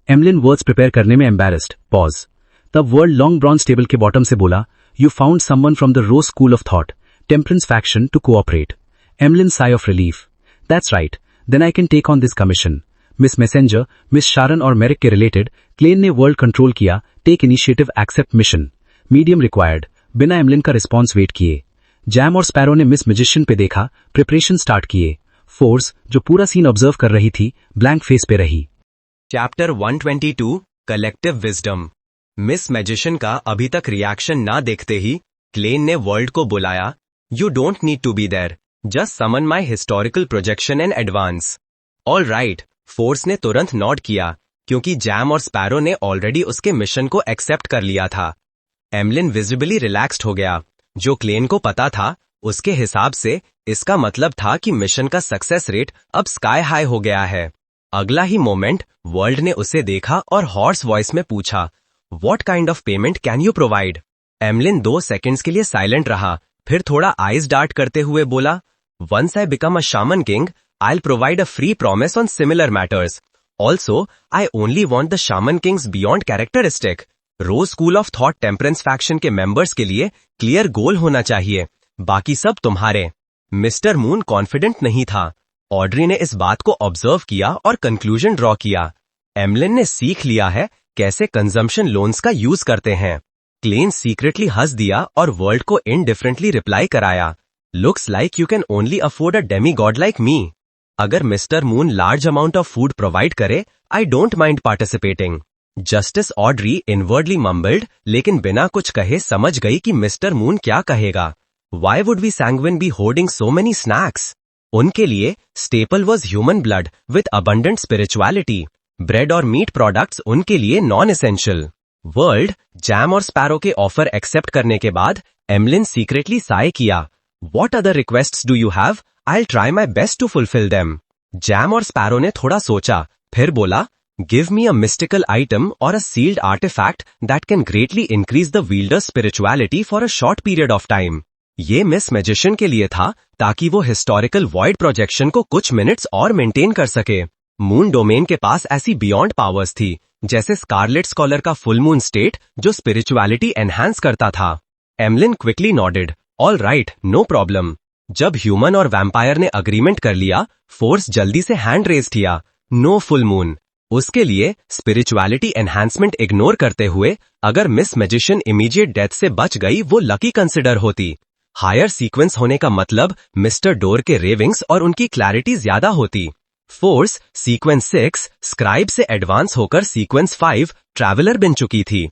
Emlyn words prepare करने में embarrassed, pause. तब world long bronze table के बॉटम से बोला, you found someone from the rose school of thought, temperance faction to cooperate. Emlyn sigh of relief, that's right, then I can take on this commission. Miss messenger, miss Sharron और Maric के related Klein ने world control किया, take initiative, accept mission, medium required, बिना Emlyn का response wait किए। Gehrman और Sparrow ने miss magician पे देखा, प्रिपरेशन स्टार्ट किए। फोर्स जो पूरा सीन ऑब्जर्व कर रही थी ब्लैंक फेस पे रही। Chapter 122 collective wisdom. Miss magician का अभी तक रिएक्शन ना देखते ही क्लेन ने वर्ल्ड को बुलाया। You don't need to be there, just summon my historical projection in advance. All right, Fors ने तुरंत नॉड किया क्योंकि जैम और स्पैरो ने ऑलरेडी उसके मिशन को एक्सेप्ट कर लिया था। एमलिन विजिबली रिलैक्स्ड हो गया। जो क्लेन को पता था उसके हिसाब से इसका मतलब था कि मिशन का सक्सेस रेट अब स्काई हाई हो गया है। अगला ही मोमेंट वर्ल्ड ने उसे देखा और हॉर्स वॉइस में पूछा, what kind of payment can you provide? Emlyn 2 seconds के लिए साइलेंट रहा, फिर थोड़ा आइज डार्ट करते हुए बोला, once I become a shaman king, I'll provide a free promise on similar matters. Also, I only want the Shaman King's beyond characteristic. Rose School of Thought Temperance Faction के members के लिए clear goal होना चाहिए, बाकी सब तुम्हारे। Mister moon confident नहीं था। ऑड्री ने इस बात को ऑब्जर्व किया और कंक्लूजन ड्रॉ किया। एमलिन ने सीख लिया है कैसे कंजम्पशन लोन्स का यूज करते हैं। क्लेन सीक्रेटली हंस दिया और वर्ल्ड को इनडिफरेंटली रिप्लाई कराया, looks like you can only afford a demigod like me. अगर mister moon large amount of food provide करे, I don't mind participating. Justice Audrey inwardly mumbled, लेकिन बिना कुछ कहे समझ गई कि मिस्टर मून क्या कहेगा। Why would we sanguine be hoarding so many snacks? उनके लिए staple was human blood with abundant spirituality. Bread और मीट प्रोडक्ट्स उनके लिए नॉन एसेंशियल। वर्ल्ड, जैम और स्पैरो के ऑफर एक्सेप्ट करने के बाद एमलिन सीक्रेटली साय किया, what other requests do you have? I'll try my best to fulfill them. Jam और स्पैरो ने थोड़ा सोचा, फिर बोला, Give me a mystical item or a sealed artifact that can greatly increase the wielder's spirituality for a short period of time. ये miss magician के लिए था ताकि वो हिस्टोरिकल वॉइड प्रोजेक्शन को कुछ मिनट्स और मेंटेन कर सके। मून डोमेन के पास ऐसी बियॉन्ड पावर्स थी, जैसे स्कारलेट स्कॉलर का फुल मून स्टेट जो स्पिरिचुअलिटी एनहांस करता था। Emlyn quickly nodded, all right, no problem. जब ह्यूमन और वैम्पायर ने अग्रीमेंट कर लिया, फोर्स जल्दी से हैंड रेज किया, नो फुल मून। उसके लिए स्पिरिचुअलिटी एनहांसमेंट इग्नोर करते हुए अगर मिस मैजिशियन इमीडिएट डेथ से बच गई वो लकी कंसिडर होती। हायर सीक्वेंस होने का मतलब मिस्टर डोर के रेविंग्स और उनकी क्लैरिटी ज्यादा होती। फोर्स सीक्वेंस 6 स्क्राइब से एडवांस होकर सीक्वेंस 5 ट्रैवलर बन चुकी थी।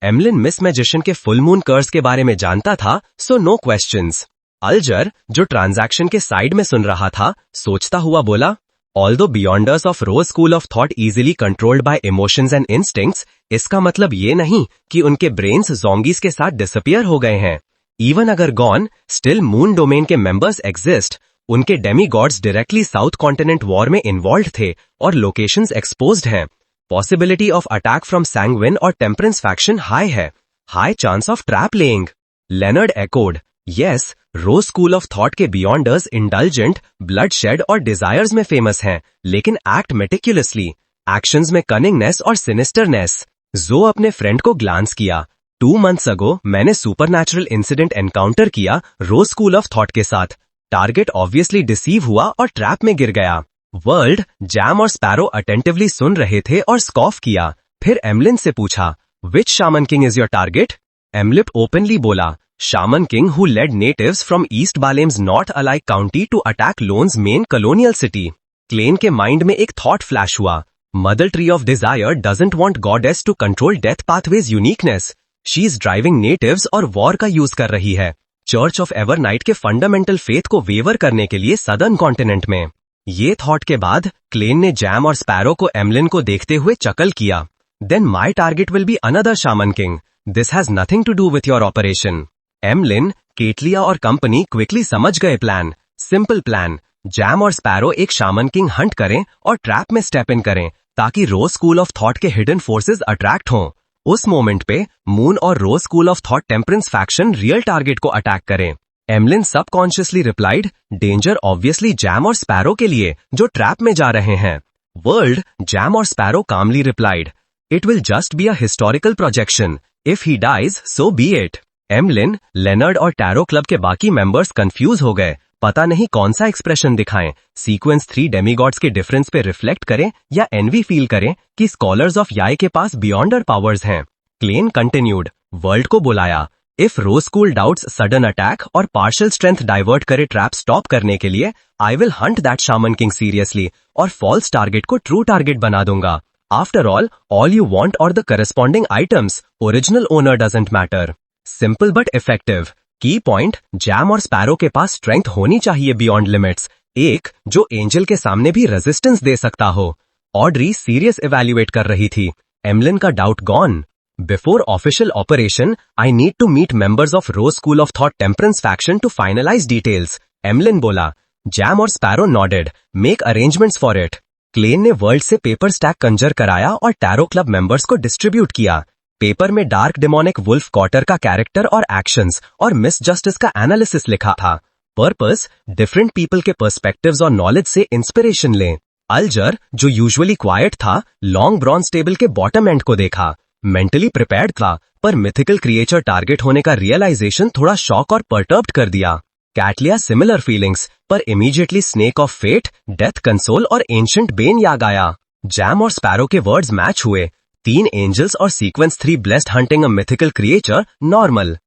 एमलिन मिस मैजिशियन के फुल मून कर्स के बारे में जानता था, सो नो क्वेश्चंस। अल्जर, जो ट्रांजैक्शन के साइड में सुन रहा था, सोचता हुआ बोला, although Beyonders of rose school of thought easily controlled by emotions and instincts, इसका मतलब ये नहीं कि उनके ब्रेन्स ज़ॉम्बीज के साथ डिसअपियर हो गए हैं। इवन अगर गॉन, स्टिल मून डोमेन के मेंबर्स एग्जिस्ट। उनके demigods directly south continent war में इन्वॉल्व थे और लोकेशंस एक्सपोज्ड हैं। Possibility of attack from sanguine और टेम्परेंस फैक्शन हाई है, high chance of trap laying. Leonard echoed, yes, rose school of thought के beyonders indulgent, bloodshed और desires में famous हैं, लेकिन एक्ट मेटिक्युलसली, एक्शंस में कनिंगनेस और सिनिस्टरनेस। जो अपने फ्रेंड को ग्लांस किया, 2 months अगो मैंने सुपरनैचुरल इंसिडेंट एनकाउंटर किया रोज स्कूल ऑफ थॉट के साथ। टारगेट ऑब्वियसली डिसीव हुआ और ट्रैप में गिर गया। वर्ल्ड, जैम और स्पैरो अटेंटिवली सुन रहे थे और स्कॉफ किया। फिर एमलिन से पूछा, which shaman king is your target? Emlyn openly बोला, Shaman King who led natives from East Balem's North Alike County to attack Lone's main colonial city. Klein के माइंड में एक थॉट फ्लैश हुआ, Mother Tree of Desire doesn't want Goddess to control Death Pathway's uniqueness. She is driving natives और war का use कर रही है, church of Evernight के फंडामेंटल फेथ को वेवर करने के लिए सदर्न कॉन्टिनेंट में। ये थॉट के बाद क्लेन ने जैम और स्पैरो को एमलिन को देखते हुए चकल किया, Then my target will be another Shaman King. This has nothing to do with your operation. Emlyn, Cattleya और कंपनी क्विकली समझ गए प्लान। सिंपल प्लान, जैम और स्पैरो एक शामन किंग हंट करें और ट्रैप में स्टेप इन करें ताकि रोज स्कूल ऑफ थॉट के हिडन फोर्सेस अट्रैक्ट हों। उस मोमेंट पे मून और Rose school of thought temperance faction real target को अटैक करें। Emlyn subconsciously replied, danger obviously Jam और स्पैरो के लिए जो ट्रैप में जा रहे हैं। वर्ल्ड, जैम और Sparrow calmly replied, it will just be a historical projection, if he dies so be it. Emlyn, Leonard और टैरो क्लब के बाकी मेंबर्स कंफ्यूज हो गए, पता नहीं कौन सा एक्सप्रेशन दिखाएं, सीक्वेंस 3 डेमीगॉड्स के डिफरेंस पे रिफ्लेक्ट करें या एनवी फील करें कि स्कॉलर्स ऑफ याई के पास बियॉन्डर पावर्स हैं। क्लेन कंटिन्यूड, वर्ल्ड को बुलाया, if rose school doubts sudden attack और पार्शियल स्ट्रेंथ डाइवर्ट करे ट्रैप स्टॉप करने के लिए, I will hunt that shaman king seriously और फॉल्स टारगेट को ट्रू टारगेट बना दूंगा. आफ्टर ऑल यू वांट और the corresponding items, original owner doesn't matter. Simple but effective. Key point, Jam और स्पैरो के पास स्ट्रेंथ होनी चाहिए बियॉन्ड लिमिट्स, एक जो एंजल के सामने भी रेजिस्टेंस दे सकता हो. ऑड्री सीरियस इवैल्यूएट कर रही थी. एमलिन का doubt gone. Before official operation I need to meet members of rose school of thought temperance faction to finalize details. Emlyn बोला. जैम और Sparrow nodded. Make arrangements for it. Klein ने World से paper stack conjure कराया और tarot club members को distribute किया. Paper में dark demonic wolf Kotar का कैरेक्टर और एक्शंस और मिस जस्टिस का एनालिसिस लिखा था. पर्पस, डिफरेंट पीपल के पर्सपेक्टिव्स और नॉलेज से इंस्पिरेशन लें. अल्जर, जो यूजुअली क्वाइट था, लॉन्ग ब्रॉन्ज टेबल के बॉटम एंड को देखा. मेंटली प्रिपेयर्ड था, पर मिथिकल क्रिएचर टारगेट होने का रियलाइजेशन थोड़ा शॉक और परटर्ब्ड कर दिया. कैटलिया सिमिलर फीलिंग्स, पर immediately snake of fate, death consul और एंशिएंट बेन याद आया. जैम और स्पैरो के वर्ड्स मैच हुए. 3 एंजल्स और सीक्वेंस 3 ब्लेस्ड हंटिंग अ मिथिकल क्रिएचर, नॉर्मल.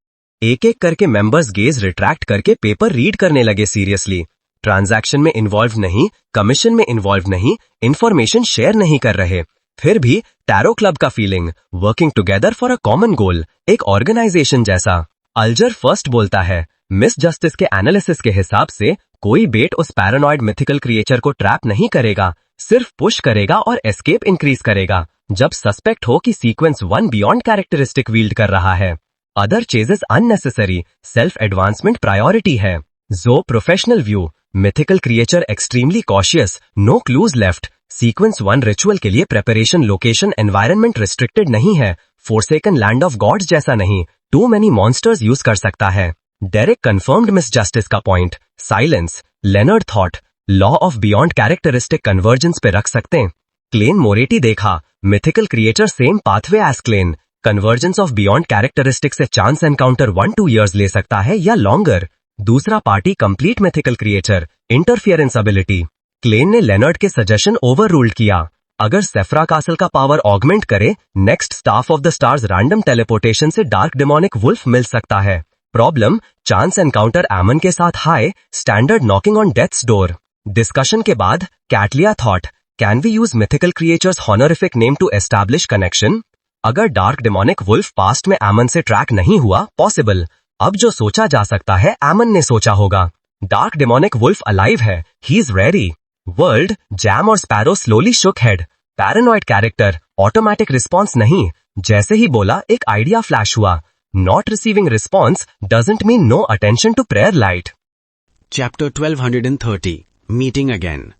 एक एक करके मेंबर्स गेज रिट्रैक्ट करके पेपर रीड करने लगे सीरियसली. ट्रांजैक्शन में इन्वॉल्व नहीं, कमीशन में इन्वॉल्व नहीं, इंफॉर्मेशन शेयर नहीं कर रहे. फिर भी टैरो क्लब का feeling, working together for a common goal, एक ऑर्गेनाइजेशन जैसा. अल्जर फर्स्ट बोलता है. मिस जस्टिस के एनालिसिस के हिसाब से कोई बेट उस पैरानॉइड मिथिकल क्रिएचर को ट्रैप नहीं करेगा, सिर्फ पुश करेगा और एस्केप इंक्रीज करेगा जब सस्पेक्ट हो कि सीक्वेंस 1 बियॉन्ड कैरेक्टरिस्टिक वील्ड कर रहा है. Other chases unnecessary, self advancement priority है. जो professional view, mythical creature extremely cautious, no clues left. Sequence 1 ritual के लिए प्रेपरेशन लोकेशन एनवायरनमेंट रिस्ट्रिक्टेड नहीं है, फोरसेकन लैंड ऑफ गॉड्स जैसा नहीं, टू मेनी मॉन्स्टर्स यूज कर सकता है. डेरेक कंफर्म्ड मिस जस्टिस का point. Silence. Leonard thought, law of beyond characteristic convergence पे रख सकते हैं. क्लेन मोरेटी देखा. Mythical creature same pathway as Klein. Convergence of beyond characteristic से चांस एनकाउंटर 1-2 years ले सकता है या लॉन्गर. दूसरा party complete mythical creature, interference ability. Klein ने लेनर्ड के सजेशन ओवर रूल्ड किया. अगर सेफ्रा कासल का पावर ऑगमेंट करे, next staff of the stars random teleportation से डार्क डेमोनिक वुल्फ मिल सकता है. प्रॉब्लम, चांस एनकाउंटर एमन के साथ high, standard knocking on death's door. Discussion के बाद Cattleya thought, can we use mythical creatures honorific name to establish connection. अगर dark demonic wolf past में एमन से ट्रैक नहीं हुआ, पॉसिबल. अब जो सोचा जा सकता है एमन ने सोचा होगा. डार्क डेमोनिक वुल्फ अलाइव है, he is ready. World, jam और Sparrow slowly shook head. Paranoid character, automatic response नहीं. जैसे ही बोला एक आइडिया फ्लैश हुआ. Not receiving response doesn't mean no attention to prayer light. Chapter 1230 meeting again.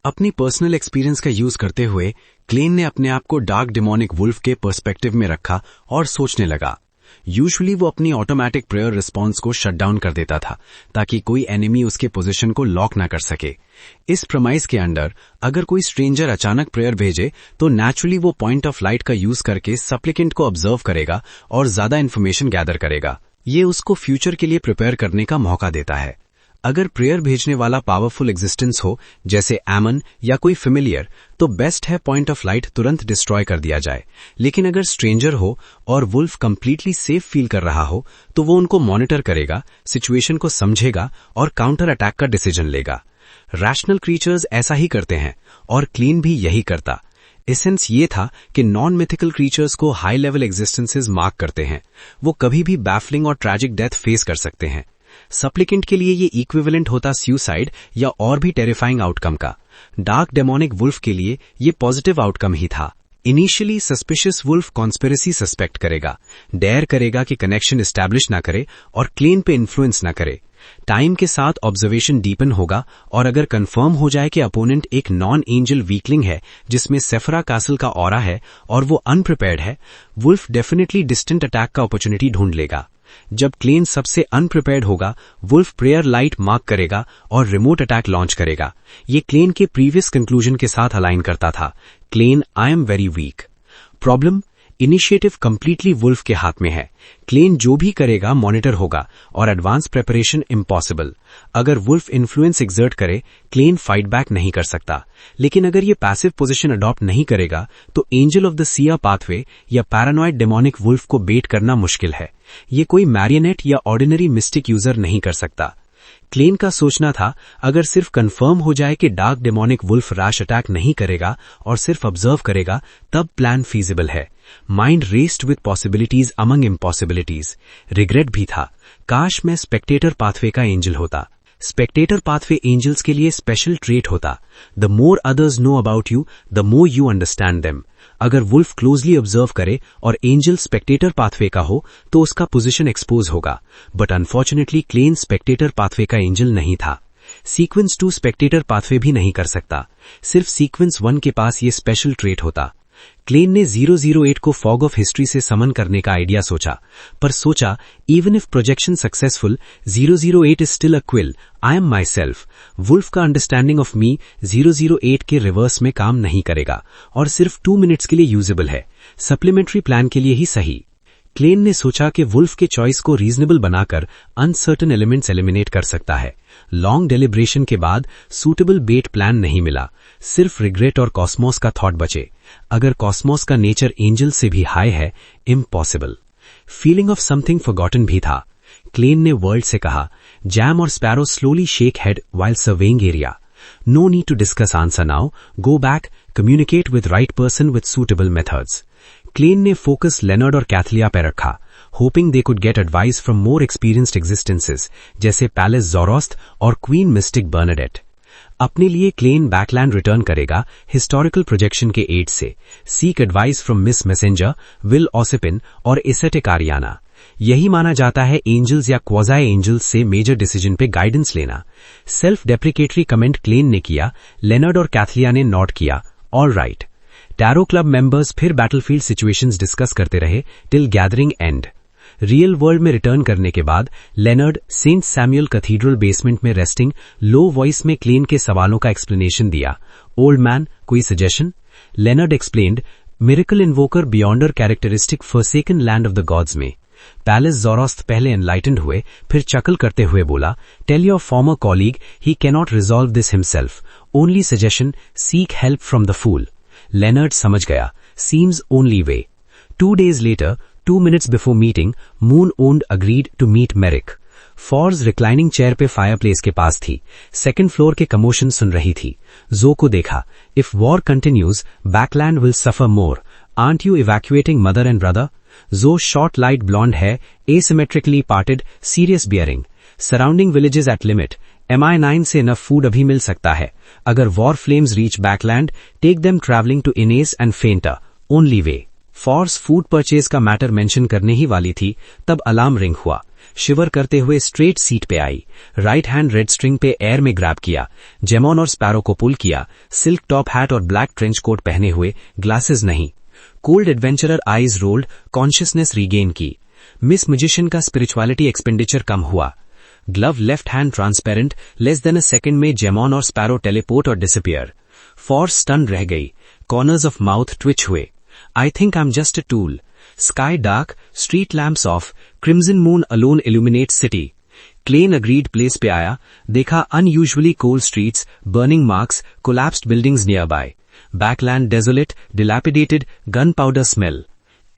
अपनी personal experience का यूज करते हुए क्लेन ने अपने आप को डार्क डेमोनिक वुल्फ के पर्सपेक्टिव में रखा और सोचने लगा. यूजुअली वो अपनी ऑटोमेटिक प्रेयर रिस्पॉन्स को शट डाउन कर देता था ताकि कोई एनिमी उसके पोजीशन को लॉक ना कर सके. इस प्रमाइस के अंडर अगर कोई स्ट्रेंजर अचानक प्रेयर भेजे तो नेचुरली वो पॉइंट ऑफ लाइट का यूज करके सप्लिकेंट को ऑब्जर्व करेगा और ज्यादा इन्फॉर्मेशन गैदर करेगा. ये उसको फ्यूचर के लिए प्रिपेयर करने का मौका देता है. अगर प्रेयर भेजने वाला पावरफुल एग्जिस्टेंस हो जैसे एमन या कोई फेमिलियर तो बेस्ट है पॉइंट ऑफ लाइट तुरंत डिस्ट्रॉय कर दिया जाए. लेकिन अगर स्ट्रेंजर हो और वुल्फ कंप्लीटली सेफ फील कर रहा हो तो वो उनको मॉनिटर करेगा, सिचुएशन को समझेगा और काउंटर अटैक का डिसीजन लेगा. रैशनल क्रीचर्स ऐसा ही करते हैं और क्लीन भी यही करता. एसेंस ये था कि नॉन मिथिकल क्रीचर्स को हाई लेवल एग्जिस्टेंसेस मार्क करते हैं. वो कभी भी बैफलिंग और ट्रैजिक डेथ फेस कर सकते हैं. सप्लिकेंट के लिए ये इक्विवेलेंट होता सुसाइड या और भी टेरिफाइंग आउटकम का. डार्क डेमोनिक वुल्फ के लिए ये पॉजिटिव आउटकम ही था. Initially suspicious wolf conspiracy suspect करेगा, डेयर करेगा कि कनेक्शन एस्टैब्लिश ना करे और क्लेन पे इन्फ्लुएंस ना करे. टाइम के साथ ऑब्जर्वेशन डीपन होगा और अगर कंफर्म हो जाए कि अपोनेंट एक नॉन एंजल वीकलिंग है जिसमें सेफरा कासल का ऑरा है और वो अनप्रिपेयर्ड है, वुल्फ डेफिनेटली डिस्टेंट अटैक का अपॉर्चुनिटी ढूंढ लेगा. जब क्लेन सबसे अनप्रिपेयर्ड होगा, वुल्फ प्रेयर लाइट मार्क करेगा और रिमोट अटैक लॉन्च करेगा. ये क्लेन के प्रीवियस कंक्लूजन के साथ अलाइन करता था. Klein, I am very weak. Problem, initiative completely wolf के हाथ में है. क्लेन जो भी करेगा मॉनिटर होगा और एडवांस प्रेपरेशन इम्पॉसिबल. अगर वुल्फ इन्फ्लुएंस एक्सर्ट करे, क्लेन फाइट बैक नहीं कर सकता. लेकिन अगर ये पैसिव पोजीशन अडॉप्ट नहीं करेगा तो angel of the Siya pathway या पैरानॉइड डेमोनिक वुल्फ को बेट करना मुश्किल है. ये कोई मैरियनेट या ऑर्डिनरी मिस्टिक यूजर नहीं कर सकता. क्लेन का सोचना था अगर सिर्फ कंफर्म हो जाए कि dark demonic wolf rash attack नहीं करेगा और सिर्फ ऑब्जर्व करेगा तब प्लान फीजिबल है। Mind raced with possibilities among impossibilities. Regret भी था, काश मैं स्पेक्टेटर पाथवे का एंजल होता। स्पेक्टेटर पाथवे एंजल्स के लिए स्पेशल ट्रेट होता। The more others know about you the more you understand them. अगर वुल्फ क्लोजली ऑब्जर्व करे और एंजल स्पेक्टेटर पाथवे का हो तो उसका पोजीशन एक्सपोज होगा। But unfortunately Klein spectator pathway का एंजल नहीं था। सीक्वेंस 2 स्पेक्टेटर पाथवे भी नहीं कर सकता, सिर्फ सीक्वेंस 1 के पास ये स्पेशल ट्रेट होता। क्लेन ने 008 को फॉग ऑफ हिस्ट्री से समन करने का आइडिया सोचा, पर सोचा even if projection successful 008 is still a quill, I am myself. Wolf का अंडरस्टैंडिंग ऑफ मी 008 के रिवर्स में काम नहीं करेगा और सिर्फ 2 मिनट्स के लिए यूजेबल है, सप्लीमेंट्री प्लान के लिए ही सही। क्लेन ने सोचा कि वुल्फ के चॉइस को रीजनेबल बनाकर अनसर्टन एलिमेंट्स एलिमिनेट कर सकता है। लॉन्ग डेलिब्रेशन के बाद सूटेबल बेट प्लान नहीं मिला, सिर्फ रिग्रेट और कॉस्मोस का थॉट बचे। अगर कॉस्मोस का नेचर एंजल से भी हाई है, impossible. Feeling of something forgotten भी था। क्लेन ने वर्ल्ड से कहा, जैम और Sparrow slowly shake head while surveying area. No need to discuss answer now, go back, communicate with right person with suitable methods. Klein ने focus Leonard और Cattleya पे रखा, hoping they could get advice from more experienced existences जैसे Palace Zoroast और Queen Mystic Bernadette. अपने लिए Klein Backlund return करेगा historical projection के एड से, seek advice from Miss Messenger, Will Auceptin और एसेटिक आरियाना। यही माना जाता है एंजल्स या क्वाजाई एंजल्स से मेजर डिसीजन पे गाइडेंस लेना। सेल्फ डेप्रिकेटरी कमेंट क्लेन ने किया, लेनर्ड और कैथलिया ने नोट किया, all right. Tarot club members फिर बैटलफील्ड सिचुएशंस डिस्कस करते रहे till gathering end. Real world में रिटर्न करने के बाद Leonard Saint Samuel cathedral basement में रेस्टिंग लो वॉइस में क्लेन के सवालों का एक्सप्लेनेशन दिया। ओल्ड मैन, कोई suggestion? Leonard explained, miracle invoker beyonder characteristic forsaken land of the gods में। पैलेस जोरोस्त पहले एनलाइटेंड हुए, फिर चकल करते हुए बोला, tell your former colleague he cannot resolve this himself, only suggestion seek help from the fool. Leonard समझ गया, seems only way. 2 days later, 2 minutes before meeting, Moon owned agreed to meet Merrick. Fors reclining chair पे fireplace के पास थी, second floor के commotion सुन रही थी। जो को देखा, if war continues Backlund will suffer more, aren't you evacuating mother and brother? Xio short light blonde है, asymmetrically parted, serious bearing, surrounding villages at limit, MI9 से इनफ फूड अभी मिल सकता है। अगर war flames reach Backlund, take them travelling to Intis and Fenta, only way. Force food purchase का matter mention करने ही वाली थी, तब अलार्म रिंग हुआ। शिवर करते हुए स्ट्रेट सीट पे आई, राइट हैंड रेड स्ट्रिंग पे एयर में ग्रैब किया, जेमॉन और स्पैरो को पुल किया, सिल्क टॉप हैट और ब्लैक ट्रेंच कोट पहने हुए, ग्लासेस नहीं। Cold adventurer eyes rolled, consciousness regain की। मिस मैजिशियन का स्पिरिचुअलिटी एक्सपेंडिचर कम हुआ। Glove left hand transparent, less than a second में जेमॉन और स्पैरो टेलीपोर्ट और डिसअपियर। फॉर्स स्टन रह गई, कॉर्नर्स ऑफ माउथ ट्विच हुए। I think I am just a tool. Sky dark, street lamps off, crimson moon alone illuminates city. Klein agreed place पे आया, देखा unusually cold streets, burning marks, collapsed buildings nearby, Backlund desolate, dilapidated, gunpowder smell.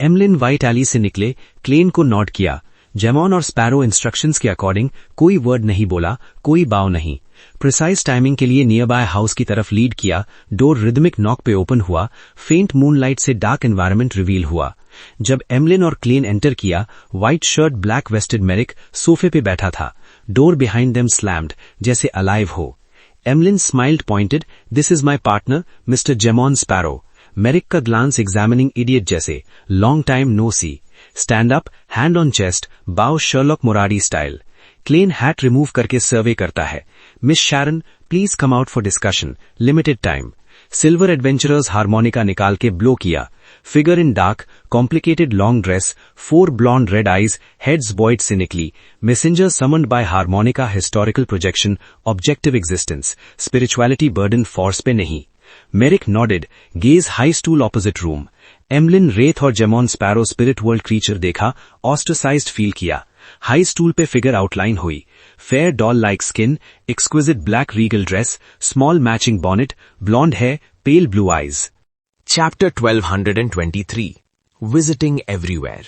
Emlyn White alley से निकले, Klein को note किया। Gehrman और Sparrow instructions के according कोई वर्ड नहीं बोला, कोई बाव नहीं। प्रिसाइज टाइमिंग के लिए नियर बाय हाउस की तरफ लीड किया, डोर रिदमिक नॉक पे ओपन हुआ, फेंट मूनलाइट से डार्क एनवायरनमेंट रिवील हुआ। जब एमलिन और क्लेन एंटर किया, white shirt black vested Merrick सोफे पे बैठा था, डोर बिहाइंड देम स्लैम्ड, जैसे अलाइव हो। Emlyn smiled, pointed, this is my partner Mister Gehrman Sparrow. Merrick का ग्लांस एग्जामिनिंग इडियट जैसे, long time no see. Stand up, hand on chest, bow Sherlock Moriarty style. Klein hat remove करके survey करता है, Miss Sharron please come out for discussion, limited time. Silver adventurers harmonica निकाल के blow किया। Figure in dark, complicated long dress, 4 blonde red eyes, heads void cynically, messenger summoned by harmonica, historical projection, objective existence, spirituality burden Fors पे नहीं। Merrick nodded, gaze high stool opposite room. Emlyn Reth और Gehrman Sparrow spirit world creature देखा, ostracized feel किया। High stool पे figure outline हुई, fair doll like skin, exquisite black regal dress, small matching bonnet, blonde hair, pale blue eyes. Chapter 1223 visiting everywhere.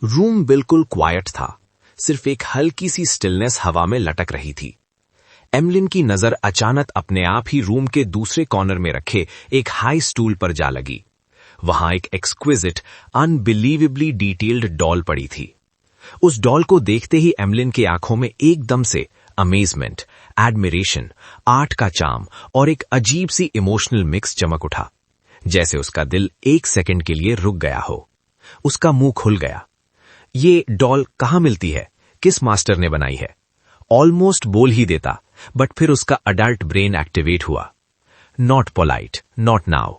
Room बिल्कुल quite था, सिर्फ एक हल्की सी stillness हवा में लटक रही थी। एमलिन की नजर अचानक अपने आप ही रूम के दूसरे कॉर्नर में रखे एक हाई स्टूल पर जा लगी। वहां एक एक्सक्विजिट, अनबिलीवेबली डिटेल्ड डॉल पड़ी थी। उस डॉल को देखते ही एमलिन की आंखों में एकदम से अमेजमेंट, एडमिरेशन, आर्ट का चार्म और एक अजीब सी इमोशनल मिक्स चमक उठा। जैसे उसका दिल एक सेकंड के लिए रुक गया हो। उसका मुंह खुल गया। ये डॉल कहाँ मिलती है? किस मास्टर ने बनाई है? ऑलमोस्ट बोल ही देता, बट फिर उसका अडल्ट ब्रेन एक्टिवेट हुआ। Not polite, not now.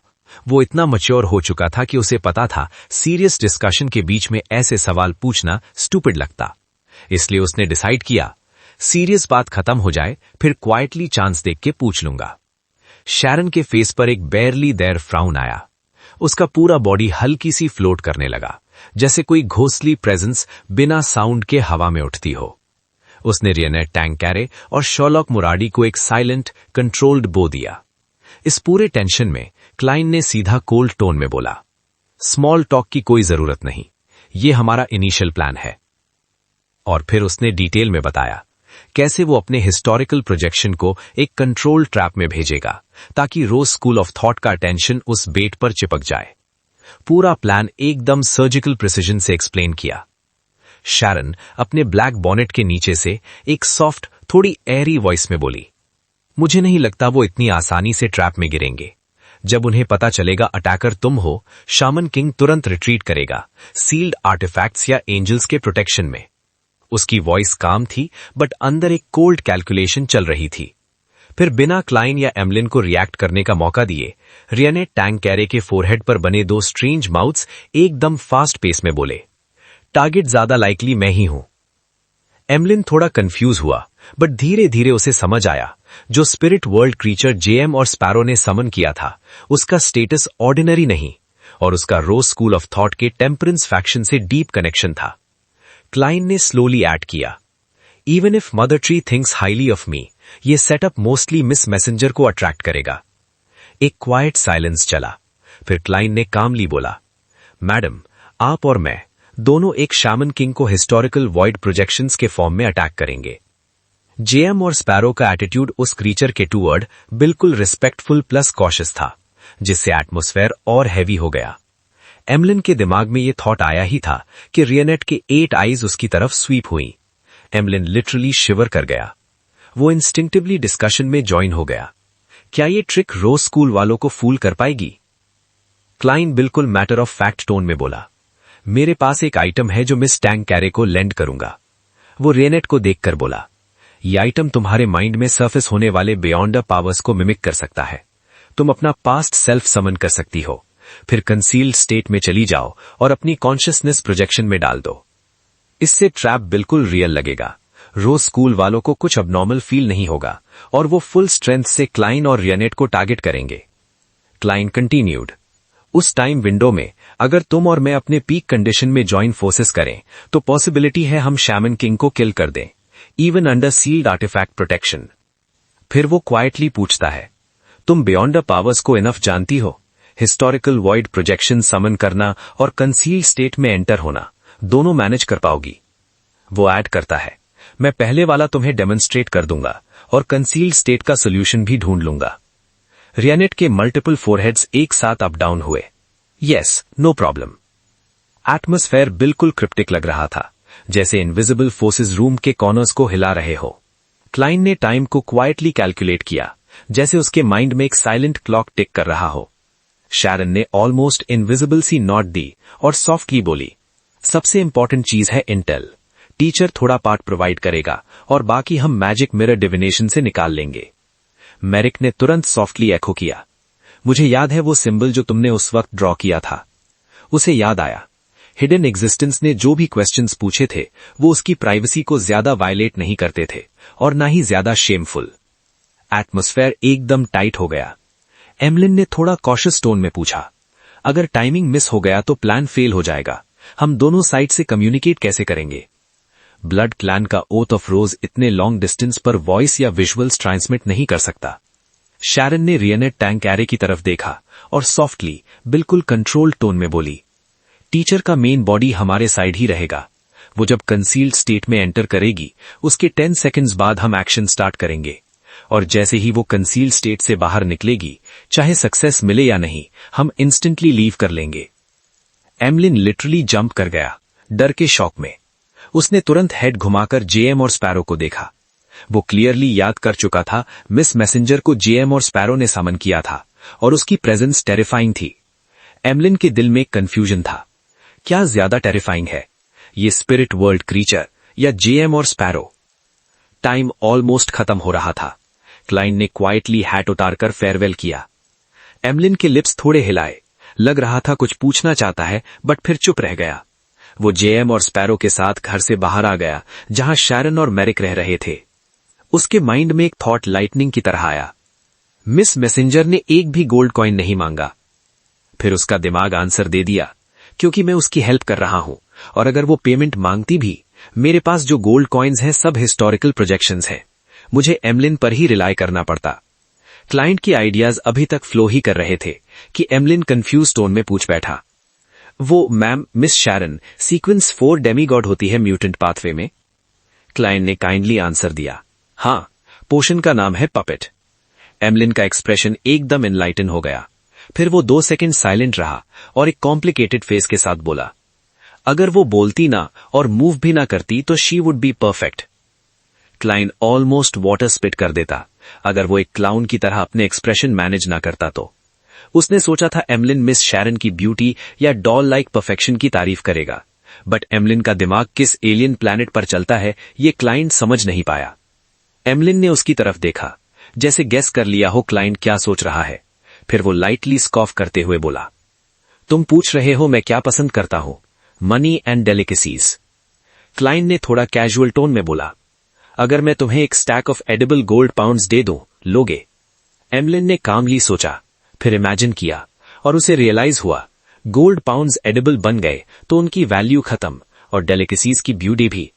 वो इतना मैच्योर हो चुका था कि उसे पता था सीरियस डिस्कशन के बीच में ऐसे सवाल पूछना स्टूपिड लगता। इसलिए उसने डिसाइड किया, सीरियस बात खत्म हो जाए फिर क्वाइटली चांस देख के पूछ लूंगा। शैरन के फेस पर एक बेयरली देयर फ्राउन आया। उसका पूरा बॉडी हल्की सी फ्लोट करने लगा, जैसे कोई घोस्टली प्रेजेंस बिना साउंड के हवा में उठती हो। उसने रियनेट टैंकैरे और शर्लॉक मुराडी को एक साइलेंट, कंट्रोल्ड बो दिया। इस पूरे टेंशन में क्लाइन ने सीधा कोल्ड टोन में बोला, स्मॉल टॉक की कोई जरूरत नहीं, ये हमारा इनिशियल प्लान है। और फिर उसने डिटेल में बताया कैसे वो अपने हिस्टोरिकल प्रोजेक्शन को एक कंट्रोल ट्रैप में भेजेगा ताकि रोज स्कूल ऑफ थॉट का अटेंशन उस बेट पर चिपक जाए। पूरा प्लान एकदम सर्जिकल प्रिसिजन से एक्सप्लेन किया। शैरन अपने ब्लैक बॉनेट के नीचे से एक सॉफ्ट, थोड़ी एरी वॉइस में बोली, मुझे नहीं लगता वो इतनी आसानी से ट्रैप में गिरेंगे। जब उन्हें पता चलेगा अटैकर तुम हो, शामन किंग तुरंत रिट्रीट करेगा, सील्ड आर्टिफैक्ट्स या एंजल्स के प्रोटेक्शन में। उसकी वॉइस काम थी, बट अंदर एक कोल्ड कैलकुलेशन चल रही थी। फिर बिना क्लाइन या एमलिन को रिएक्ट करने का मौका दिए, रियनेट टैंकैरे के फोरहेड पर बने दो स्ट्रेंज माउथ्स एकदम फास्ट पेस में बोले, टारगेट ज्यादा लाइकली मैं ही हूं। एमलिन थोड़ा कंफ्यूज हुआ, बट धीरे धीरे उसे समझ आया जो स्पिरिट वर्ल्ड क्रीचर जेएम और स्पैरो ने समन किया था, उसका स्टेटस ऑर्डिनरी नहीं और उसका रोज स्कूल ऑफ थॉट के टेम्परेंस फैक्शन से डीप कनेक्शन था। क्लाइन ने स्लोली ऐड किया, even if mother tree thinks highly of me, ये सेटअप मोस्टली मिस मैसेंजर को अट्रैक्ट करेगा। एक क्वाइट साइलेंस चला। फिर क्लाइन ने कामली बोला, मैडम, आप और मैं दोनों एक शामन किंग को हिस्टोरिकल वॉइड प्रोजेक्शंस के फॉर्म में अटैक करेंगे। जेएम और स्पैरो का एटीट्यूड उस क्रीचर के टूवर्ड बिल्कुल रिस्पेक्टफुल प्लस कॉशियस था, जिससे एटमॉस्फेयर और हैवी हो गया। एमलिन के दिमाग में यह थॉट आया ही था कि रियनेट के 8 आईज उसकी तरफ स्वीप हुई। एमलिन लिटरली शिवर कर गया। वो इंस्टिंक्टिवली डिस्कशन में ज्वाइन हो गया। क्या ये ट्रिक रोज स्कूल वालों को फूल कर पाएगी? क्लाइन बिल्कुल मैटर ऑफ फैक्ट टोन में बोला, मेरे पास एक आइटम है जो मिस टैंकैरे को लेंड करूंगा। वो रियनेट को देखकर बोला, ये आइटम तुम्हारे माइंड में सरफेस होने वाले बियॉन्ड पावर्स को मिमिक कर सकता है। तुम अपना पास्ट सेल्फ समन कर सकती हो, फिर कंसील्ड स्टेट में चली जाओ और अपनी कॉन्शियसनेस प्रोजेक्शन में डाल दो। इससे ट्रैप बिल्कुल रियल लगेगा, रोज स्कूल वालों को कुछ अबनॉर्मल फील नहीं होगा और वो फुल स्ट्रेंथ से क्लाइन और रियनेट को टारगेट करेंगे। क्लाइन कंटिन्यूड, उस टाइम विंडो में अगर तुम और मैं अपने पीक कंडीशन में ज्वाइन फोर्सेस करें तो पॉसिबिलिटी है हम शैमन किंग को किल कर दें, even under sealed artifact protection. फिर वो क्वाइटली पूछता है, तुम बियॉन्ड पावर्स को इनफ जानती हो? हिस्टोरिकल वॉइड प्रोजेक्शन समन करना और कंसील्ड स्टेट में एंटर होना दोनों मैनेज कर पाओगी? वो ऐड करता है, मैं पहले वाला तुम्हें डेमोन्स्ट्रेट कर दूंगा और कंसील्ड स्टेट का सोल्यूशन भी ढूंढ लूंगा। रियनेट के मल्टीपल फोरहेड्स एक साथ अप डाउन हुए। Yes, no problem. एटमॉस्फेयर बिल्कुल क्रिप्टिक लग रहा था, जैसे इनविजिबल फोर्सेस रूम के कॉर्नर्स को हिला रहे हो। क्लाइन ने टाइम को क्वाइटली कैलकुलेट किया, जैसे उसके माइंड में एक साइलेंट क्लॉक टिक कर रहा हो। शैरन ने ऑलमोस्ट इनविजिबल सी नॉट दी और सॉफ्टली बोली, सबसे इंपॉर्टेंट चीज है इंटेल। टीचर थोड़ा पार्ट प्रोवाइड करेगा और बाकी हम मैजिक मिरर डिविनेशन से निकाल लेंगे। मैरिक ने तुरंत सॉफ्टली एको किया, मुझे याद है वो सिंबल जो तुमने उस वक्त ड्रॉ किया था। उसे याद आया, हिडन एग्जिस्टेंस ने जो भी क्वेश्चंस पूछे थे वो उसकी प्राइवेसी को ज्यादा वायलेट नहीं करते थे और ना ही ज्यादा शेमफुल। एटमॉस्फेयर एकदम टाइट हो गया। एमलिन ने थोड़ा कॉशियस टोन में पूछा, अगर टाइमिंग मिस हो गया तो प्लान फेल हो जाएगा, हम दोनों साइड से कम्युनिकेट कैसे करेंगे? ब्लड क्लैन का ओथ ऑफ रोज इतने लॉन्ग डिस्टेंस पर वॉइस या विजुअल्स ट्रांसमिट नहीं कर सकता। शैरन ने रियनेट टैंकैरे की तरफ देखा और सॉफ्टली, बिल्कुल कंट्रोल्ड टोन में बोली, टीचर का मेन बॉडी हमारे साइड ही रहेगा। वो जब कंसील्ड स्टेट में एंटर करेगी उसके 10 सेकंड्स बाद हम एक्शन स्टार्ट करेंगे, और जैसे ही वो कंसील्ड स्टेट से बाहर निकलेगी, चाहे सक्सेस मिले या नहीं, हम इंस्टेंटली लीव कर लेंगे। एमलिन लिटरली जंप कर गया, डर के शॉक में। उसने तुरंत हेड घुमाकर जेएम और स्पैरो को देखा। वो क्लियरली याद कर चुका था मिस मैसेंजर को जेएम और स्पैरो ने समन किया था, और उसकी प्रेजेंस टेरिफाइंग थी। एमलिन के दिल में कंफ्यूजन था, क्या ज्यादा टेरिफाइंग है, ये स्पिरिट वर्ल्ड क्रीचर या जेएम और स्पैरो? टाइम ऑलमोस्ट खत्म हो रहा था। क्लाइंट ने क्वाइटली हैट उतारकर फेयरवेल किया। एमलिन के लिप्स थोड़े हिलाए, लग रहा था कुछ पूछना चाहता है, बट फिर चुप रह गया। वो जेएम और स्पैरो के साथ घर से बाहर आ गया, जहां शैरन और मैरिक रह रहे थे। उसके माइंड में एक थॉट लाइटनिंग की तरह आया, मिस मैसेंजर ने एक भी गोल्ड कॉइन नहीं मांगा। फिर उसका दिमाग आंसर दे दिया, क्योंकि मैं उसकी हेल्प कर रहा हूं, और अगर वो पेमेंट मांगती भी, मेरे पास जो गोल्ड कॉइन्स हैं सब हिस्टोरिकल प्रोजेक्शंस हैं, मुझे एमलिन पर ही रिलाय करना पड़ता। क्लाइंट की आइडियाज अभी तक फ्लो ही कर रहे थे कि एमलिन कंफ्यूज टोन में पूछ बैठा, वो ma'am miss Sharon sequence 4 demigod होती है म्यूटेंट पाथवे में? क्लाइंट ने काइंडली आंसर दिया, हाँ, पोशन का नाम है पपेट। एमलिन का एक्सप्रेशन एकदम एनलाइटन हो गया। फिर वो 2 सेकंड साइलेंट रहा और एक कॉम्प्लिकेटेड फेस के साथ बोला, अगर वो बोलती ना और मूव भी ना करती तो she would be perfect. Client almost water spit कर देता अगर वो एक क्लाउन की तरह अपने एक्सप्रेशन मैनेज ना करता तो। उसने सोचा था एमलिन मिस शैरन की ब्यूटी या डॉल लाइक परफेक्शन की तारीफ करेगा, बट एमलिन का दिमाग किस एलियन प्लैनेट पर चलता है ये क्लाइंट समझ नहीं पाया। एमलिन ने उसकी तरफ देखा, जैसे गेस कर लिया हो क्लाइंट क्या सोच रहा है। फिर वो लाइटली स्कॉफ करते हुए बोला, तुम पूछ रहे हो मैं क्या पसंद करता हूं? Money and delicacies. क्लाइंट ने थोड़ा कैजुअल टोन में बोला, अगर मैं तुम्हें एक stack of edible gold pounds दे दूं, लोगे? एमलिन ने कामली सोचा, फिर इमेजिन किया, और उसे रियलाइज हुआ गोल्ड पाउंड्स एडिबल बन गए तो उनकी वैल्यू खत्म और डेलिकेसीज की ब्यूटी भी।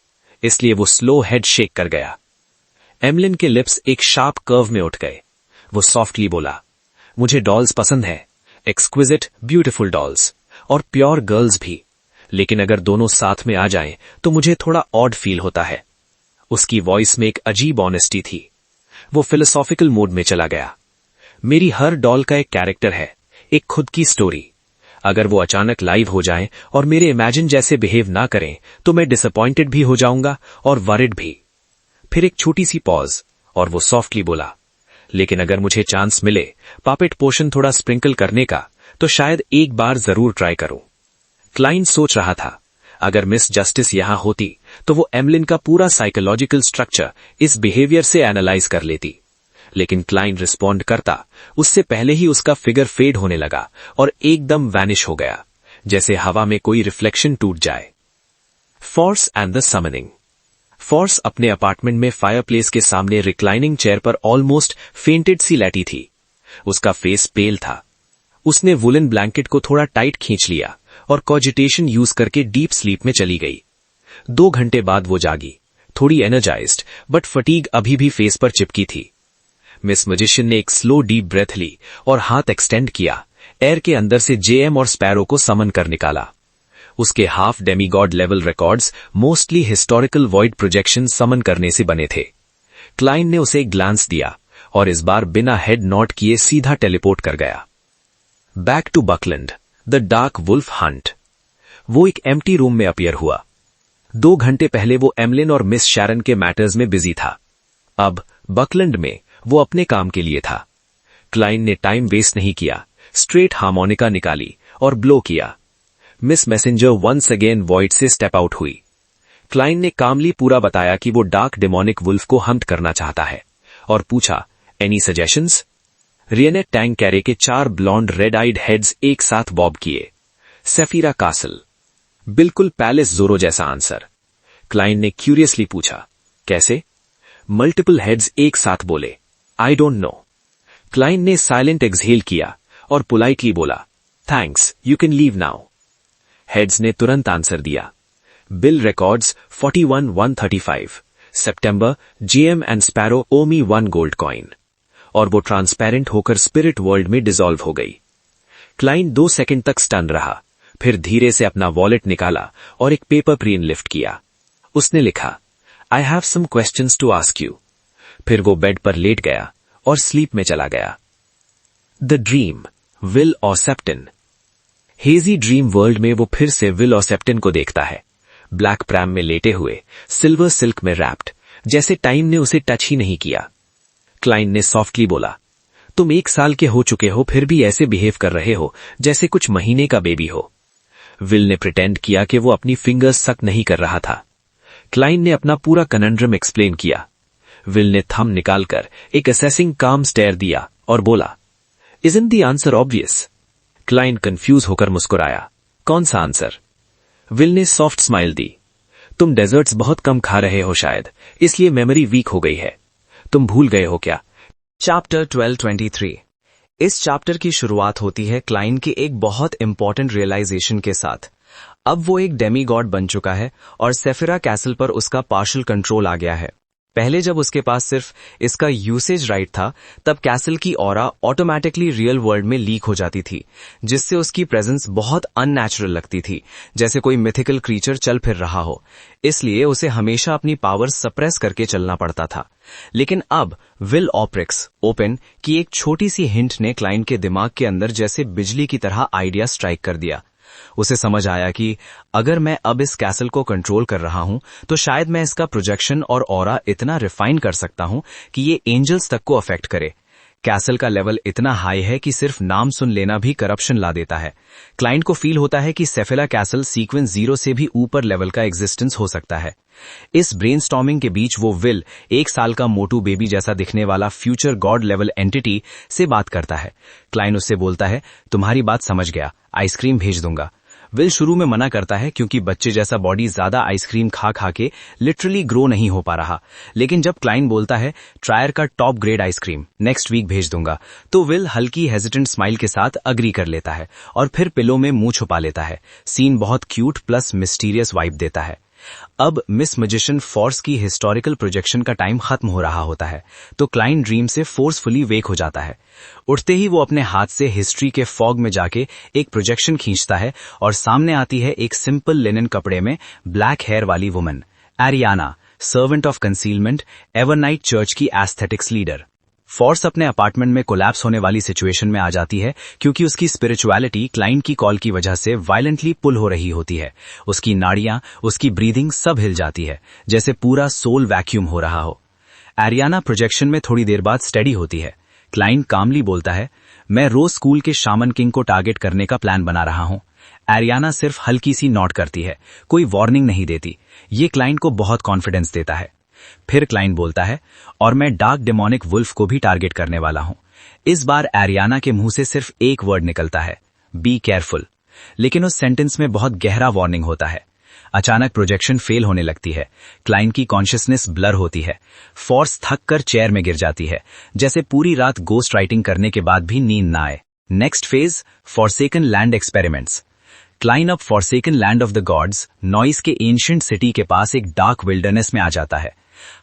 इसलिए वो स्लो हेड शेक कर गया। एमलिन के लिप्स एक शार्प कर्व में उठ गए। वो सॉफ्टली बोला, मुझे डॉल्स पसंद है, एक्सक्विजिट ब्यूटीफुल डॉल्स, और प्योर गर्ल्स भी, लेकिन अगर दोनों साथ में आ जाएं तो मुझे थोड़ा ऑड फील होता है। उसकी वॉइस में एक अजीब ऑनेस्टी थी। वो फिलोसॉफिकल मोड में चला गया। मेरी हर डॉल का एक कैरेक्टर है, एक खुद की स्टोरी। अगर वो अचानक लाइव हो जाएं और मेरे इमेजिन जैसे बिहेव ना करें तो मैं डिसअपॉइंटेड भी हो जाऊंगा और वरिड भी। फिर एक छोटी सी पॉज, और वो सॉफ्टली बोला, लेकिन अगर मुझे चांस मिले पापेट पोशन थोड़ा स्प्रिंकल करने का, तो शायद एक बार जरूर ट्राई करूं। क्लाइंट सोच रहा था, अगर मिस जस्टिस यहां होती तो वो एमलिन का पूरा साइकोलॉजिकल स्ट्रक्चर इस बिहेवियर से एनालाइज कर लेती। लेकिन क्लाइंट रिस्पॉन्ड करता उससे पहले ही उसका फिगर फेड होने लगा और एकदम वैनिश हो गया, जैसे हवा में कोई रिफ्लेक्शन टूट जाए। Force and the summoning. Force अपने अपार्टमेंट में फायरप्लेस के सामने रिक्लाइनिंग चेयर पर ऑलमोस्ट फेंटेड सी लेटी थी। उसका फेस पेल था। उसने वुलन ब्लैंकेट को थोड़ा टाइट खींच लिया और कॉजिटेशन यूज करके डीप स्लीप में चली गई। 2 घंटे बाद वो जागी, थोड़ी एनर्जाइज्ड, बट फटीग अभी भी फेस पर चिपकी थी। मिस मैजिशियन ने एक स्लो डीप ब्रेथ ली और हाथ एक्सटेंड किया, एयर के अंदर से जेएम और स्पैरो को समन कर निकाला। उसके half demigod level records mostly historical void projection summon करने से बने थे। क्लाइंट ने उसे एक ग्लांस दिया और इस बार बिना हेड नॉट किए सीधा टेलीपोर्ट कर गया। Back to Backlund, the dark wolf hunt. वो एक एम्प्टी रूम में अपीयर हुआ। 2 घंटे पहले वो एमलिन और मिस शैरन के मैटर्स में बिजी था। अब बकलैंड में वो अपने काम के लिए था। क्लाइंट ने टाइम वेस्ट नहीं किया, स्ट्रेट हार्मोनिका निकाली और ब्लो किया। Miss messenger once again void से स्टेप आउट हुई। क्लाइंट ने कामली पूरा बताया कि वो डार्क डेमोनिक वुल्फ को हंट करना चाहता है और पूछा, any suggestions? Reinette Tinekerr के 4 ब्लॉन्ड रेड आइड हेड्स एक साथ बॉब किए। सेफीरा कासल। बिल्कुल पैलेस जोरो जैसा आंसर। क्लाइंट ने क्यूरियसली पूछा, कैसे? मल्टीपल हेड्स एक साथ बोले, आई डोंट नो। क्लाइंट ने साइलेंट एक्सहेल किया और पोलाइटली बोला, thanks, you can leave now. Heads ने तुरंत आंसर दिया, बिल रिकॉर्ड्स 41,135, सितंबर, JM and Sparrow owe me 1 gold coin. और वो ट्रांसपेरेंट होकर स्पिरिट वर्ल्ड में डिसॉल्व हो गई। क्लाइंट 2 सेकंड तक स्टन रहा, फिर धीरे से अपना वॉलेट निकाला और एक पेपर प्लेन लिफ्ट किया। उसने लिखा, I have some questions to ask you. फिर वो बेड पर लेट गया और स्लीप में चला गया। द ड्रीम, विल और सेप्टिन। हेजी ड्रीम वर्ल्ड में वो फिर से विल और सेप्टिन को देखता है, ब्लैक प्रैम में लेटे हुए, सिल्वर सिल्क में रैप्ड, जैसे टाइम ने उसे टच ही नहीं किया। क्लाइन ने सॉफ्टली बोला, तुम 1 साल के हो चुके हो फिर भी ऐसे बिहेव कर रहे हो जैसे कुछ महीने का बेबी हो। विल ने प्रिटेंड किया कि वो अपनी फिंगर्स सक नहीं कर रहा था। क्लाइन ने अपना पूरा कनंड्रम एक्सप्लेन किया। विल ने थंब निकालकर एक असेसिंग काम स्टेयर दिया और बोला, isn't the answer obvious? Klein confuse होकर मुस्कुराया, कौन सा आंसर? विल ने सॉफ्ट स्माइल दी, तुम डेजर्ट्स बहुत कम खा रहे हो शायद, इसलिए मेमोरी वीक हो गई है। तुम भूल गए हो क्या? चैप्टर 1223। इस चैप्टर की शुरुआत होती है क्लाइन के एक बहुत इंपॉर्टेंट रियलाइजेशन के साथ। अब वो एक डेमी गॉड बन चुका है और सेफिरा कैसल पर उसका पार्शियल कंट्रोल आ गया है। पहले जब उसके पास सिर्फ इसका यूसेज राइट था, तब कैसल की ऑरा ऑटोमेटिकली रियल वर्ल्ड में लीक हो जाती थी, जिससे उसकी प्रेजेंस बहुत अननेचुरल लगती थी, जैसे कोई मिथिकल क्रीचर चल फिर रहा हो। इसलिए उसे हमेशा अपनी पावर सप्रेस करके चलना पड़ता था। लेकिन अब विल ऑप्रिक्स ओपन की एक छोटी सी हिंट ने क्लाइन के दिमाग के अंदर जैसे बिजली की तरह आइडिया स्ट्राइक कर दिया। उसे समझ आया कि अगर मैं अब इस कैसल को कंट्रोल कर रहा हूं, तो शायद मैं इसका प्रोजेक्शन और ऑरा इतना रिफाइन कर सकता हूं कि ये एंजल्स तक को अफेक्ट करे। कैसल का लेवल इतना हाई है कि सिर्फ नाम सुन लेना भी करप्शन ला देता है। क्लाइंट को फील होता है कि सेफिला कैसल सीक्वेंस 0 से भी ऊपर लेवल का एग्जिस्टेंस हो सकता है। इस ब्रेनस्टॉर्मिंग के बीच वो विल 1 साल का मोटू बेबी जैसा दिखने वाला फ्यूचर गॉड लेवल एंटिटी से बात करता है। क्लाइंट उससे बोलता है, तुम्हारी बात समझ गया, आइसक्रीम भेज दूंगा। विल शुरू में मना करता है क्योंकि बच्चे जैसा बॉडी ज्यादा आइसक्रीम खा खा के लिटरली ग्रो नहीं हो पा रहा। लेकिन जब क्लाइन बोलता है ट्रायर का top grade ice cream next week भेज दूंगा, तो विल हल्की हेजिटेंट स्माइल के साथ अग्री कर लेता है और फिर पिलो में मुंह छुपा लेता है। सीन बहुत क्यूट प्लस मिस्टीरियस वाइब देता है। अब मिस मैजिशियन फोर्स की हिस्टोरिकल प्रोजेक्शन का टाइम खत्म हो रहा होता है, तो क्लाइन ड्रीम से फोर्सफुली वेक हो जाता है। उठते ही वो अपने हाथ से हिस्ट्री के फॉग में जाके एक प्रोजेक्शन खींचता है और सामने आती है एक सिंपल लिनन कपड़े में ब्लैक हेयर वाली woman, Ariana, servant of concealment, Evernight church की एस्थेटिक्स लीडर। फोर्स अपने अपार्टमेंट में कोलैप्स होने वाली सिचुएशन में आ जाती है क्योंकि उसकी स्पिरिचुअलिटी क्लाइंट की कॉल की वजह से वायलेंटली पुल हो रही होती है। उसकी नाड़ियां, उसकी ब्रीदिंग सब हिल जाती है, जैसे पूरा सोल वैक्यूम हो रहा हो। एरियाना प्रोजेक्शन में थोड़ी देर बाद स्टेडी होती है। क्लाइंट कामली बोलता है, मैं रोज स्कूल के शामन किंग को टारगेट करने का प्लान बना रहा हूं। एरियाना सिर्फ हल्की सी नॉट करती है, कोई वार्निंग नहीं देती। ये क्लाइंट को बहुत कॉन्फिडेंस देता है। फिर क्लाइंट बोलता है, और मैं डार्क डेमोनिक वुल्फ को भी टारगेट करने वाला हूं। इस बार एरियाना के मुंह से सिर्फ एक वर्ड निकलता है, बी केयरफुल, लेकिन उस सेंटेंस में बहुत गहरा वार्निंग होता है। अचानक प्रोजेक्शन फेल होने लगती है। क्लाइंट की कॉन्शियसनेस ब्लर होती है। फोर्स थक कर चेयर में गिर जाती है, जैसे पूरी रात गोस्ट राइटिंग करने के बाद भी नींद ना आए। Next phase, forsaken land experiments. Klein अब forsaken land of the gods, Noise के एंशिएंट सिटी के पास एक डार्क विल्डरनेस में आ जाता है।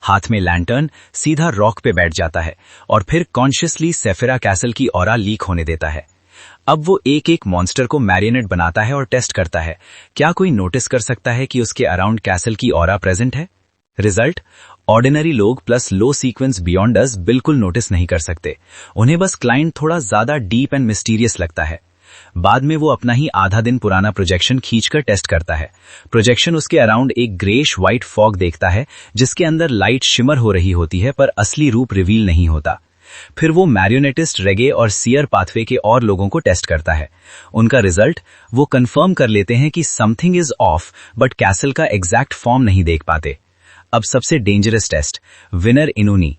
हाथ में लैंटर्न सीधा रॉक पे बैठ जाता है और फिर कॉन्शियसली सेफिरा कैसल की ऑरा लीक होने देता है। अब वो एक एक मॉन्स्टर को मैरियनेट बनाता है और टेस्ट करता है, क्या कोई नोटिस कर सकता है कि उसके अराउंड कैसल की ऑरा प्रेजेंट है। रिजल्ट, ऑर्डिनरी लोग प्लस लो सीक्वेंस बियॉन्डर्स बिल्कुल नोटिस नहीं कर सकते। उन्हें बस क्लाइंट थोड़ा ज्यादा डीप एंड मिस्टीरियस लगता है। बाद में वो अपना ही आधा दिन पुराना प्रोजेक्शन खींचकर टेस्ट करता है। प्रोजेक्शन उसके अराउंड एक ग्रेश व्हाइट फॉग देखता है, जिसके अंदर लाइट शिमर हो रही होती है पर असली रूप रिवील नहीं होता। फिर वो मैरियोनेटिस्ट, रेगे और सियर पाथवे के और लोगों को टेस्ट करता है। उनका रिजल्ट, वो कंफर्म कर लेते हैं कि something is of, but castle का एग्जैक्ट फॉर्म नहीं देख पाते। अब सबसे डेंजरस टेस्ट, विनर इनूनी।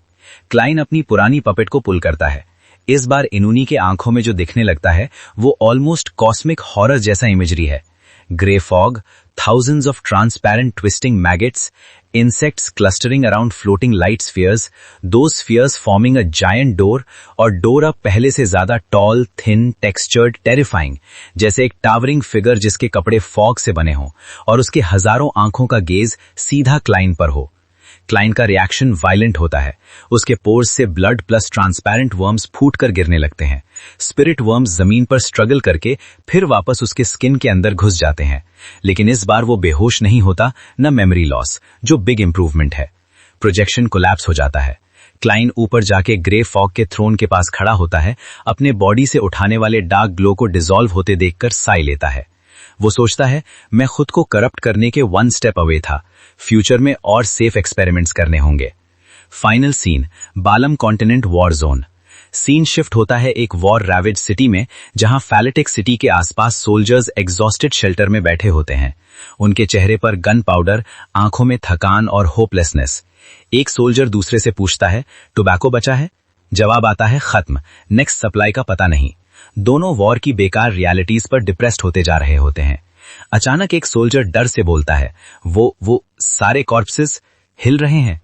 क्लाइन अपनी पुरानी पपेट को पुल करता है। इस बार इनूनी के आंखों में जो दिखने लगता है वो ऑलमोस्ट कॉस्मिक हॉरर जैसा इमेजरी है। Grey fog, thousands of transparent twisting maggots, insects clustering around floating light spheres, those spheres forming a giant door, और डोर अब पहले से ज्यादा टॉल, थिन, टेक्सचर्ड, टेरिफाइंग, जैसे एक टावरिंग फिगर जिसके कपड़े फॉग से बने हों और उसके हजारों आंखों का गेज सीधा क्लाइन पर हो। क्लाइन का रिएक्शन वायलेंट होता है। उसके पोर्स से ब्लड प्लस ट्रांसपेरेंट वर्म्स फूटकर गिरने लगते हैं। स्पिरिट वर्म्स जमीन पर स्ट्रगल करके फिर वापस उसके स्किन के अंदर घुस जाते हैं, लेकिन इस बार वो बेहोश नहीं होता, न मेमोरी लॉस, जो बिग इंप्रूवमेंट है। प्रोजेक्शन कोलैप्स हो जाता है। क्लाइन ऊपर जाके ग्रे फॉग के थ्रोन के पास खड़ा होता है, अपने बॉडी से उठाने वाले डार्क ग्लो को डिसॉल्व होते देखकर साई लेता है। वो सोचता है, मैं खुद को करप्ट करने के 1 स्टेप अवे था, फ्यूचर में और सेफ एक्सपेरिमेंट्स करने होंगे। Final scene, Balam continent war zone. Scene shift होता है एक वॉर रैवेज सिटी में, जहां फैलेटिक सिटी के आसपास सोल्जर्स एग्जॉस्टेड शेल्टर में बैठे होते हैं। उनके चेहरे पर गन पाउडर, आंखों में थकान और होपलेसनेस। एक सोल्जर दूसरे से पूछता है, टोबैको बचा है? जवाब आता है, खत्म, नेक्स्ट सप्लाई का पता नहीं। दोनों वॉर की बेकार रियलिटीज पर डिप्रेस्ड होते जा रहे होते हैं। अचानक एक सोल्जर डर से बोलता है, वो सारे कॉर्प्सेस हिल रहे हैं।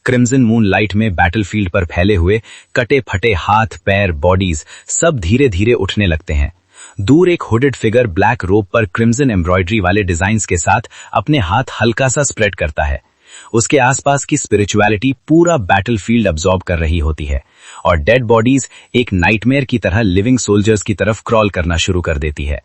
क्रिम्सन मून लाइट में बैटलफील्ड पर फैले हुए कटे फटे हाथ, पैर, बॉडीज सब धीरे धीरे उठने लगते हैं। दूर एक हुडेड फिगर ब्लैक रोप पर क्रिम्सन एम्ब्रॉयडरी वाले डिजाइन्स के साथ अपने हाथ हल्का सा स्प्रेड करता है। उसके आसपास की स्पिरिचुअलिटी पूरा बैटलफील्ड अब्सॉर्ब कर रही होती है और डेड बॉडीज एक नाइटमेयर की तरह लिविंग सोल्जर्स की तरफ क्रॉल करना शुरू कर देती है।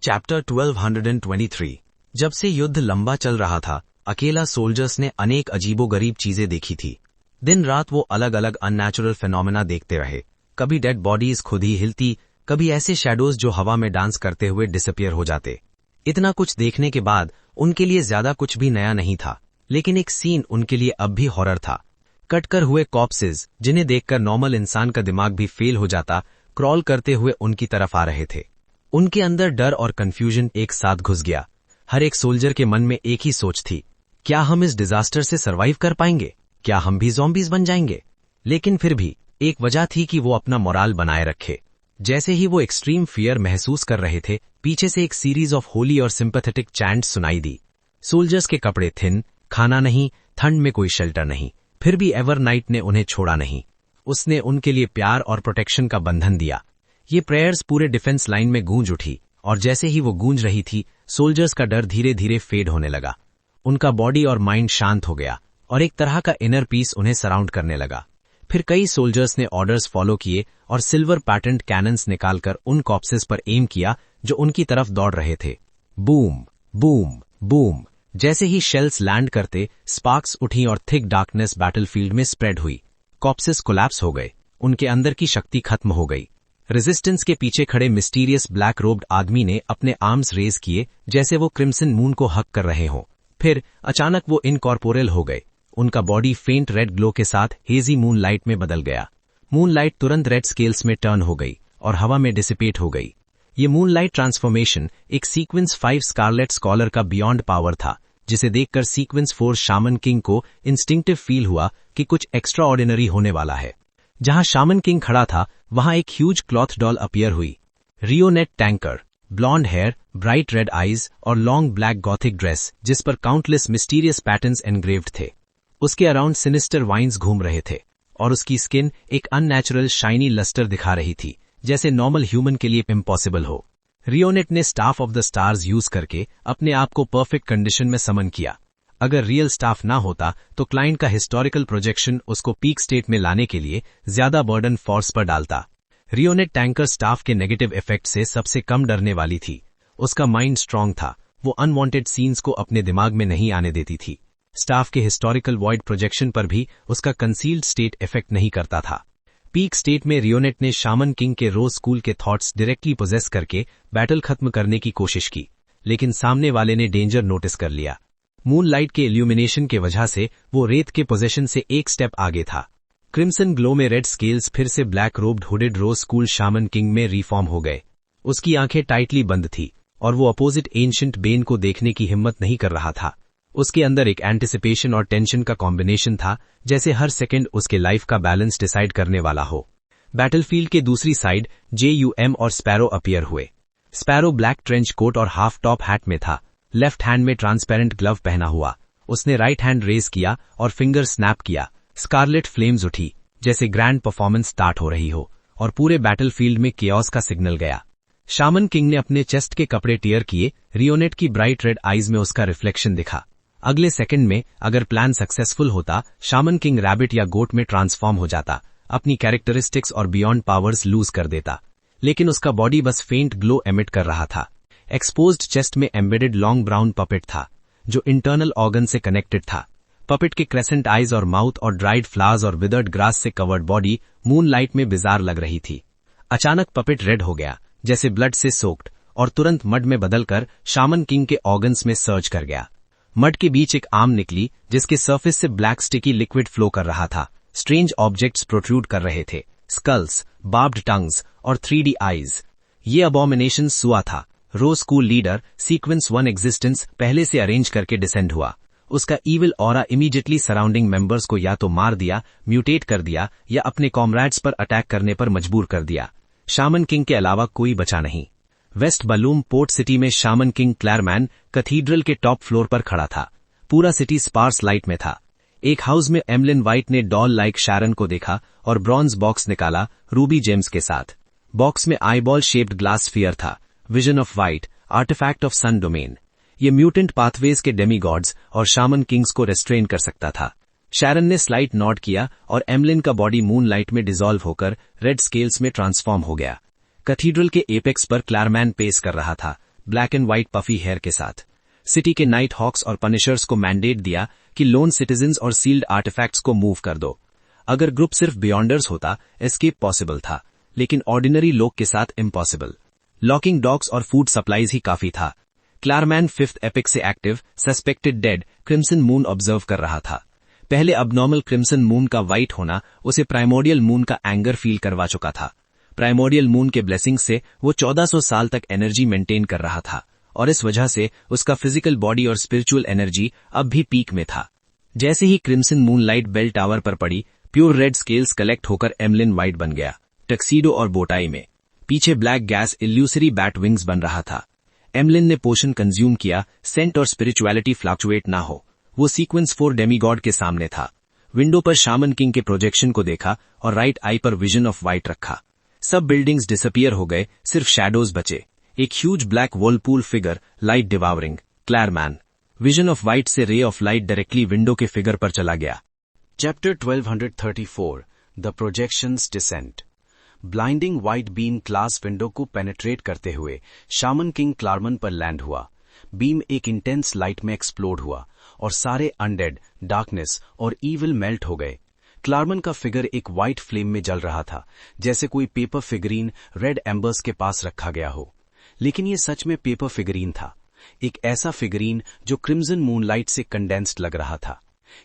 चैप्टर 1223। जब से युद्ध लंबा चल रहा था, अकेला सोल्जर्स ने अनेक अजीबोगरीब चीजें देखी थी। दिन रात वो अलग अलग अननेचुरल फिनोमेना देखते रहे। कभी डेड बॉडीज खुद ही हिलती, कभी ऐसे शैडोज जो हवा में डांस करते हुए डिसअपियर हो जाते। इतना कुछ देखने के बाद उनके लिए ज्यादा कुछ भी नया नहीं था, लेकिन एक सीन उनके लिए अब भी हॉरर था। कटकर हुए कॉप्सेस, जिन्हें देखकर नॉर्मल इंसान का दिमाग भी फेल हो जाता, क्रॉल करते हुए उनकी तरफ आ रहे थे। उनके अंदर डर और कंफ्यूजन एक साथ घुस गया। हर एक सोल्जर के मन में एक ही सोच थी, क्या हम इस डिजास्टर से सर्वाइव कर पाएंगे? क्या हम भी ज़ॉम्बीज बन जाएंगे? लेकिन फिर भी एक वजह थी कि वो अपना मोराल बनाए रखे। जैसे ही वो एक्सट्रीम फियर महसूस कर रहे थे, पीछे से एक सीरीज ऑफ होली और सिंपैथेटिक चैंट्स सुनाई दी। सोल्जर्स के कपड़े थिन, खाना नहीं, ठंड में कोई शेल्टर नहीं, फिर भी एवरनाइट ने उन्हें छोड़ा नहीं। उसने उनके लिए प्यार और प्रोटेक्शन का बंधन दिया। ये प्रेयर्स पूरे डिफेंस लाइन में गूंज उठी, और जैसे ही वो गूंज रही थी, सोल्जर्स का डर धीरे धीरे फेड होने लगा। उनका बॉडी और माइंड शांत हो गया और एक तरह का इनर पीस उन्हें सराउंड करने लगा। फिर कई सोल्जर्स ने ऑर्डर्स फॉलो किए और सिल्वर पैटर्न्ड कैनन्स निकालकर उन कॉप्सेस पर एम किया जो उनकी तरफ दौड़ रहे थे। Boom boom boom. जैसे ही शेल्स लैंड करते, स्पार्क्स उठी और थिक डार्कनेस बैटलफील्ड में स्प्रेड हुई। कॉप्सेस कोलैप्स हो गए, उनके अंदर की शक्ति खत्म हो गई। रेजिस्टेंस के पीछे खड़े मिस्टीरियस ब्लैक रोब्ड आदमी ने अपने आर्म्स रेज किए, जैसे वो क्रिम्सन मून को हक कर रहे हों। फिर अचानक वो इनकॉर्पोरेल हो गए। उनका बॉडी फेंट रेड ग्लो के साथ हेजी मून लाइट में बदल गया। मून लाइट तुरंत रेड स्केल्स में टर्न हो गई और हवा में डिसिपेट हो गई। ये मूनलाइट ट्रांसफॉर्मेशन एक सीक्वेंस 5 स्कारलेट स्कॉलर का बियॉन्ड पावर था, जिसे देखकर सीक्वेंस 4 शामन किंग को इंस्टिंक्टिव फील हुआ कि कुछ एक्स्ट्रा ऑर्डिनरी होने वाला है। जहां शामन किंग खड़ा था, वहां एक ह्यूज क्लॉथ डॉल अपीयर हुई। Reinette Tinekerr, blonde hair, bright red eyes और लॉन्ग ब्लैक गॉथिक ड्रेस, जिस पर काउंटलेस मिस्टीरियस पैटर्न्स एनग्रेव्ड थे। उसके अराउंड सिनिस्टर वाइन्स घूम रहे थे और उसकी स्किन एक अननेचुरल शाइनी लस्टर दिखा रही थी, जैसे नॉर्मल ह्यूमन के लिए इम्पॉसिबल हो। रियोनेट ने staff of the stars use करके अपने आप को परफेक्ट कंडीशन में समन किया। अगर रियल स्टाफ ना होता तो क्लाइंट का हिस्टोरिकल प्रोजेक्शन उसको पीक स्टेट में लाने के लिए ज्यादा बर्डन फोर्स पर डालता। रियोनेट टैंकर स्टाफ के नेगेटिव इफेक्ट से सबसे कम डरने वाली थी। उसका माइंड स्ट्रांग था, वो अनवांटेड सीन्स को अपने दिमाग में नहीं आने देती थी। स्टाफ के हिस्टोरिकल वॉइड प्रोजेक्शन पर भी उसका कंसील्ड स्टेट इफेक्ट नहीं करता था। पीक स्टेट में रियोनेट ने शामन किंग के रोज स्कूल के थॉट्स डायरेक्टली पोजेस करके बैटल खत्म करने की कोशिश की, लेकिन सामने वाले ने डेंजर नोटिस कर लिया। मूनलाइट के इल्यूमिनेशन के वजह से वो रेत के पोजेशन से एक स्टेप आगे था। क्रिम्सन ग्लो में रेड स्केल्स फिर से ब्लैक रोब्ड हुडेड रोज स्कूल शामन किंग में रिफॉर्म हो गए। उसकी आंखें टाइटली बंद थी और वो अपोजिट एंशिएंट बेन को देखने की हिम्मत नहीं कर रहा था। उसके अंदर एक एंटिसिपेशन और टेंशन का कॉम्बिनेशन था, जैसे हर सेकंड उसके लाइफ का बैलेंस डिसाइड करने वाला हो। बैटलफील्ड के दूसरी साइड JUM और स्पैरो अपीयर हुए। स्पैरो ब्लैक ट्रेंच कोट और हाफ टॉप हैट में था, लेफ्ट हैंड में ट्रांसपेरेंट ग्लव पहना हुआ। उसने राइट हैंड रेज किया और फिंगर स्नैप किया। स्कारलेट फ्लेम्स उठी, जैसे ग्रैंड परफॉर्मेंस स्टार्ट हो रही हो, और पूरे बैटलफील्ड में केओस का सिग्नल गया। शामन किंग ने अपने चेस्ट के कपड़े टियर किए। रियोनेट की ब्राइट रेड आईज में उसका रिफ्लेक्शन दिखा। अगले सेकंड में अगर प्लान सक्सेसफुल होता, शामन किंग रैबिट या गोट में ट्रांसफॉर्म हो जाता, अपनी कैरेक्टरिस्टिक्स और बियॉन्ड पावर्स लूज कर देता। लेकिन उसका बॉडी बस फेंट ग्लो एमिट कर रहा था। एक्सपोज्ड चेस्ट में एम्बेडेड लॉन्ग ब्राउन पपेट था, जो इंटरनल ऑर्गन से कनेक्टेड था। पपेट के क्रेसेंट आइज और माउथ और ड्राइड फ्लावर्स और विदर्ड ग्रास से कवर्ड बॉडी मून लाइट में बिजार लग रही थी। अचानक पपेट रेड हो गया, जैसे ब्लड से सोक्ड, और तुरंत मड में बदलकर शामन किंग के ऑर्गन्स में सर्च कर गया। मड के बीच एक आर्म निकली, जिसके सरफेस से ब्लैक स्टिकी लिक्विड फ्लो कर रहा था। स्ट्रेंज ऑब्जेक्ट्स प्रोट्रूड कर रहे थे, स्कल्स, बार्ब्ड टंग्स और 3D आईज। ये अबॉमिनेशन सुआ था। रो स्कूल लीडर सीक्वेंस 1 एग्जिस्टेंस पहले से अरेंज करके डिसेंड हुआ। उसका evil aura immediately surrounding members को या तो मार दिया, म्यूटेट कर दिया, या अपने कॉमरेड्स पर अटैक करने पर मजबूर कर दिया। शामन किंग के अलावा कोई बचा नहीं। वेस्ट बलूम पोर्ट सिटी में शामन किंग क्लैरमैन कैथीड्रल के टॉप फ्लोर पर खड़ा था। पूरा सिटी स्पार्स लाइट में था। एक हाउस में एमलिन वाइट ने डॉल लाइक शैरन को देखा और ब्रॉन्ज बॉक्स निकाला रूबी जेम्स के साथ। बॉक्स में आईबॉल शेप्ड ग्लास स्फीयर था, vision of white, artifact of sun domain. ये म्यूटेंट पाथवेज के डेमीगॉड्स और शामन किंग्स को रेस्ट्रेन कर सकता था। शैरन ने स्लाइट नॉड किया और एमलिन का बॉडी मून लाइट में डिसॉल्व होकर रेड स्केल्स में ट्रांसफॉर्म हो गया। कैथीड्रल के एपेक्स पर क्लैरमैन पेस कर रहा था, black and white puffy hair के साथ। सिटी के नाइट हॉक्स और पनिशर्स को मैंडेट दिया कि लोन सिटीजन्स और सील्ड आर्टिफैक्ट्स को मूव कर दो। अगर ग्रुप सिर्फ बियॉन्डर्स होता, एस्केप पॉसिबल था, लेकिन ऑर्डिनरी लोग के साथ इम्पॉसिबल। लॉकिंग डॉग्स और फूड सप्लाईज ही काफी था। क्लैरमैन 5th एपिक से active suspected dead crimson moon observe कर रहा था। पहले अबनॉर्मल क्रिम्सन मून का वाइट होना उसे प्राइमोडियल मून का एंगर फील करवा चुका था। प्राइमोडियल मून के ब्लेसिंग से वो 1400 साल तक एनर्जी मेंटेन कर रहा था, और इस वजह से उसका फिजिकल बॉडी और स्पिरिचुअल एनर्जी अब भी पीक में था। जैसे ही क्रिम्सन मूनलाइट बेल टावर पर पड़ी, प्योर रेड स्केल्स कलेक्ट होकर एमलिन वाइट बन गया, टक्सीडो और बोटाई में। पीछे black gas illusory bat wings बन रहा था। एमलिन ने पोशन कंज्यूम किया, सेंट और स्पिरिचुअलिटी फ्लक्चुएट ना हो। वो सीक्वेंस 4 डेमीगॉड के सामने था। विंडो पर शामन किंग के प्रोजेक्शन को देखा और राइट आई पर विजन ऑफ वाइट रखा। सब बिल्डिंग्स डिसअपियर हो गए, सिर्फ शैडोज बचे। एक huge black whirlpool figure, light devouring, Klarman. Vision of white से ray of light directly window के फिगर पर चला गया। Chapter 1234 the projections descent. Blinding white beam glass window को पेनेट्रेट करते हुए शामन किंग क्लारमन पर लैंड हुआ। बीम एक इंटेंस लाइट में एक्सप्लोड हुआ और सारे अनडेड, डार्कनेस और ईविल मेल्ट हो गए। क्लारमन का फिगर एक व्हाइट फ्लेम में जल रहा था, जैसे कोई पेपर फिगरीन रेड एम्बर्स के पास रखा गया हो। लेकिन ये सच में पेपर फिगरीन था, एक ऐसा फिगरीन जो क्रिम्सन मूनलाइट से कंडेंस्ड लग रहा था।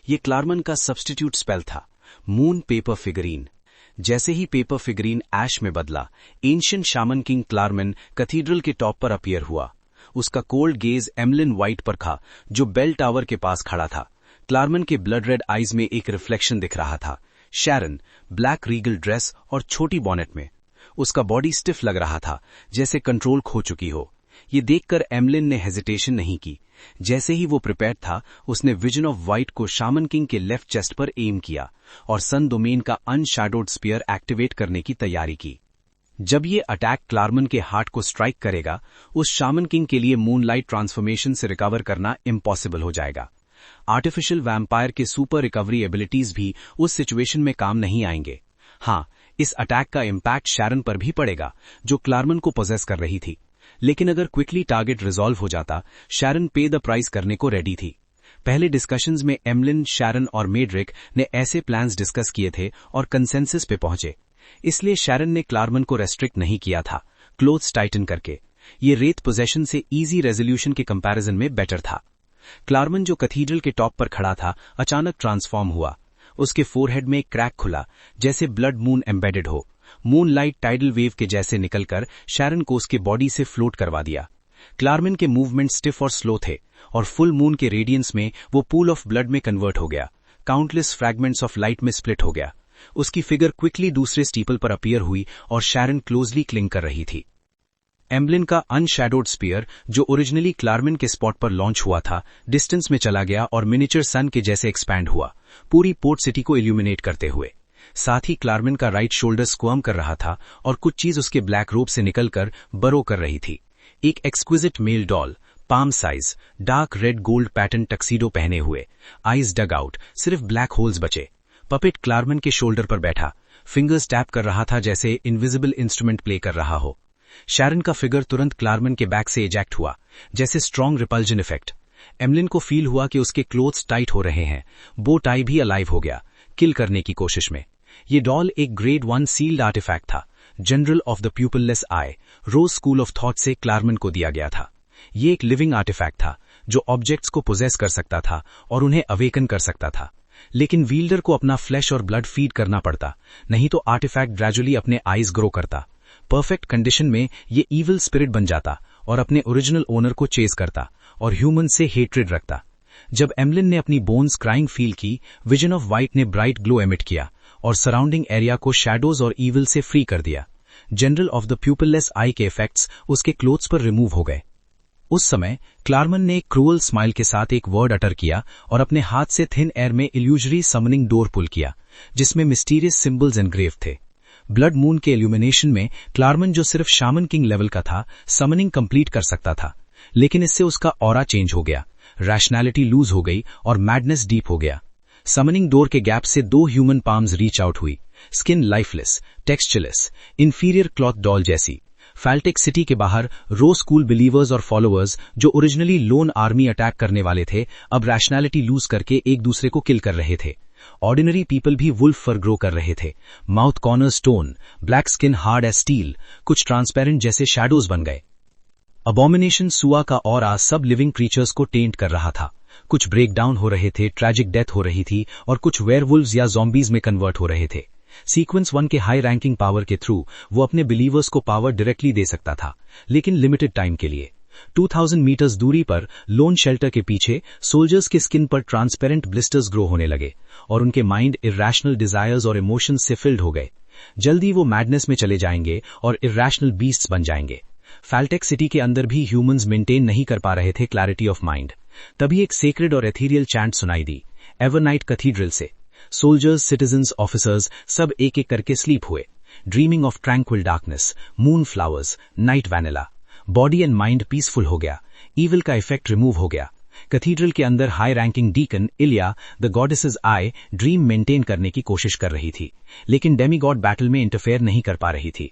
ये क्लारमन का सब्स्टिट्यूट स्पेल था, मून पेपर फिगरीन। जैसे ही पेपर फिगरीन ऐश में बदला, एंशिएंट शामन किंग क्लारमन कैथीड्रल के टॉप पर अपीयर हुआ। उसका कोल्ड गेज एमलिन वाइट पर था, जो बेल टावर के पास खड़ा था। क्लारमन के ब्लड रेड आईज में एक रिफ्लेक्शन दिख रहा था, शैरन, ब्लैक रीगल ड्रेस और छोटी बॉनेट में। उसका बॉडी स्टिफ लग रहा था, जैसे कंट्रोल खो चुकी हो। ये देखकर एमलिन ने हेजिटेशन नहीं की। जैसे ही वो प्रिपेयर था, उसने विजन ऑफ वाइट को शामन किंग के लेफ्ट चेस्ट पर एम किया और सन डोमेन का अनशैडोड स्पीयर एक्टिवेट करने की तैयारी की। जब ये अटैक क्लारमन के हार्ट को स्ट्राइक करेगा, उस शामन किंग के लिए मूनलाइट ट्रांसफॉर्मेशन से रिकवर करना इम्पॉसिबल हो जाएगा। आर्टिफिशियल वैम्पायर के सुपर रिकवरी एबिलिटीज भी उस सिचुएशन में काम नहीं आएंगे। हाँ, इस अटैक का इम्पैक्ट शैरन पर भी पड़ेगा, जो क्लारमन को पोजेस कर रही थी। लेकिन अगर क्विकली टारगेट रिजॉल्व हो जाता, शैरन पे द प्राइस करने को रेडी थी। पहले डिस्कशंस में एमलिन, शैरन और मेड्रिक ने ऐसे प्लान्स डिस्कस किए थे और कंसेंसस पे पहुंचे। इसलिए शैरन ने क्लारमन को रेस्ट्रिक्ट नहीं किया था, क्लोथ्स टाइटन करके। ये रेत पोजेशन से इजी रेजोल्यूशन के कंपैरिजन में बेटर था। क्लारमन, जो कैथीड्रल के टॉप पर खड़ा था, अचानक ट्रांसफॉर्म हुआ। उसके फोरहेड में एक क्रैक खुला, जैसे ब्लड मून एम्बेडेड हो। मूनलाइट टाइडल वेव के जैसे निकलकर शैरन को उसके बॉडी से फ्लोट करवा दिया। क्लारमन के मूवमेंट स्टिफ और स्लो थे, और फुल मून के रेडियंस में वो पूल ऑफ ब्लड में कन्वर्ट हो गया, काउंटलेस फ्रैगमेंट्स ऑफ लाइट में स्प्लिट हो गया। उसकी फिगर क्विकली दूसरे स्टीपल पर अपीयर हुई और शैरन क्लोजली क्लिंग कर रही थी। एम्बलिन का अनशैडोड स्पीयर, जो ओरिजिनली क्लारमन के स्पॉट पर लॉन्च हुआ था, डिस्टेंस में चला गया और मिनिएचर सन के जैसे एक्सपैंड हुआ, पूरी पोर्ट सिटी को इल्यूमिनेट करते हुए। साथ ही क्लारमन का राइट शोल्डर स्क्वर्म कर रहा था और कुछ चीज उसके ब्लैक रोब से निकलकर बरो कर रही थी। एक exquisite male doll, palm size, dark red gold pattern tuxedo पहने हुए, आईज डग आउट, सिर्फ ब्लैक होल्स बचे। पपेट क्लार्मन के शोल्डर पर बैठा, फिंगर्स टैप कर रहा था जैसे इनविजिबल इंस्ट्रूमेंट प्ले कर रहा हो। शैरन का फिगर तुरंत क्लार्मन के बैक से इजेक्ट हुआ, जैसे स्ट्रॉन्ग रिपल्जन इफेक्ट। एमलिन को फील हुआ कि उसके क्लोथ्स टाइट हो रहे हैं, बो टाई भी अलाइव हो गया, किल करने की कोशिश में। ये डॉल एक ग्रेड 1 सील्ड आर्टिफैक्ट था, general of the pupilless eye, Rose school of thought से क्लार्मन को दिया गया था। ये एक लिविंग आर्टिफैक्ट था जो ऑब्जेक्ट्स को पोजेस कर सकता था और उन्हें अवेकन कर सकता था, लेकिन वील्डर को अपना फ्लैश और ब्लड फीड करना पड़ता, नहीं तो आर्टिफैक्ट ग्रेजुअली अपने आईज ग्रो करता। परफेक्ट कंडीशन में ये ईविल स्पिरिट बन जाता और अपने ओरिजिनल ओनर को चेज करता और ह्यूमन से हेट्रेड रखता। जब एमलिन ने अपनी बोन्स क्राइंग फील की, विजन ऑफ वाइट ने ब्राइट ग्लो एमिट किया और सराउंडिंग एरिया को शैडोज और ईविल से फ्री कर दिया। जनरल ऑफ द प्यूपिललेस आई के इफेक्ट्स उसके क्लोथ्स पर रिमूव हो गए। उस समय क्लार्मन ने एक क्रूअल स्माइल के साथ एक वर्ड अटर किया और अपने हाथ से थिन एयर में इल्यूजरी समनिंग डोर पुल किया, जिसमें मिस्टीरियस सिंबल्स एनग्रेव थे। ब्लड मून के इल्यूमिनेशन में क्लार्मन, जो सिर्फ शामन किंग लेवल का था, समनिंग कंप्लीट कर सकता था, लेकिन इससे उसका ऑरा चेंज हो गया, रैशनैलिटी लूज हो गई और मैडनेस डीप हो गया। समनिंग डोर के गैप से 2 ह्यूमन पाम्स रीच आउट हुई, skin lifeless, textureless, inferior cloth doll जैसी। फैल्टेक सिटी के बाहर रो स्कूल बिलीवर्स और फॉलोअर्स, जो ओरिजिनली लोन आर्मी अटैक करने वाले थे, अब रैशनैलिटी लूज करके एक दूसरे को किल कर रहे थे। ऑर्डिनरी पीपल भी वुल्फ फर ग्रो कर रहे थे, mouth corner stone, black skin hard as steel, कुछ ट्रांसपेरेंट जैसे शैडोज बन गए। अबॉमिनेशन सुआ का ऑरा सब लिविंग क्रीचर्स को टेंट कर रहा था, कुछ ब्रेक डाउन हो रहे थे, ट्रैजिक डेथ हो रही थी और कुछ वेयरवुल्व्स या ज़ॉम्बीज में कन्वर्ट हो रहे थे। सीक्वेंस 1 के हाई रैंकिंग पावर के थ्रू वो अपने बिलीवर्स को पावर डायरेक्टली दे सकता था, लेकिन लिमिटेड टाइम के लिए। 2000 मीटर्स दूरी पर लोन शेल्टर के पीछे सोल्जर्स के स्किन पर ट्रांसपेरेंट ब्लिस्टर्स ग्रो होने लगे और उनके माइंड इर्रेशनल डिजायर्स और इमोशंस से फिल्ड हो गए। जल्दी वो मैडनेस में चले जाएंगे और इर्रेशनल बीस्ट्स बन जाएंगे। फैल्टेक सिटी के अंदर भी ह्यूमंस मेंटेन नहीं कर पा रहे थे क्लैरिटी ऑफ माइंड। तभी एक सेक्रेड और एथीरियल चैंट सुनाई दी, एवरनाइट कैथीड्रल से। सोल्जर्स, सिटीजन्स, ऑफिसर्स सब एक एक करके स्लीप हुए, dreaming of tranquil darkness, moon flowers, night vanilla. Body and mind peaceful हो गया, ईविल का इफेक्ट रिमूव हो गया। कैथीड्रल के अंदर high ranking deacon Ilya, the goddess's eye, dream maintain करने की कोशिश कर रही थी, लेकिन डेमीगॉड बैटल में इंटरफेयर नहीं कर पा रही थी।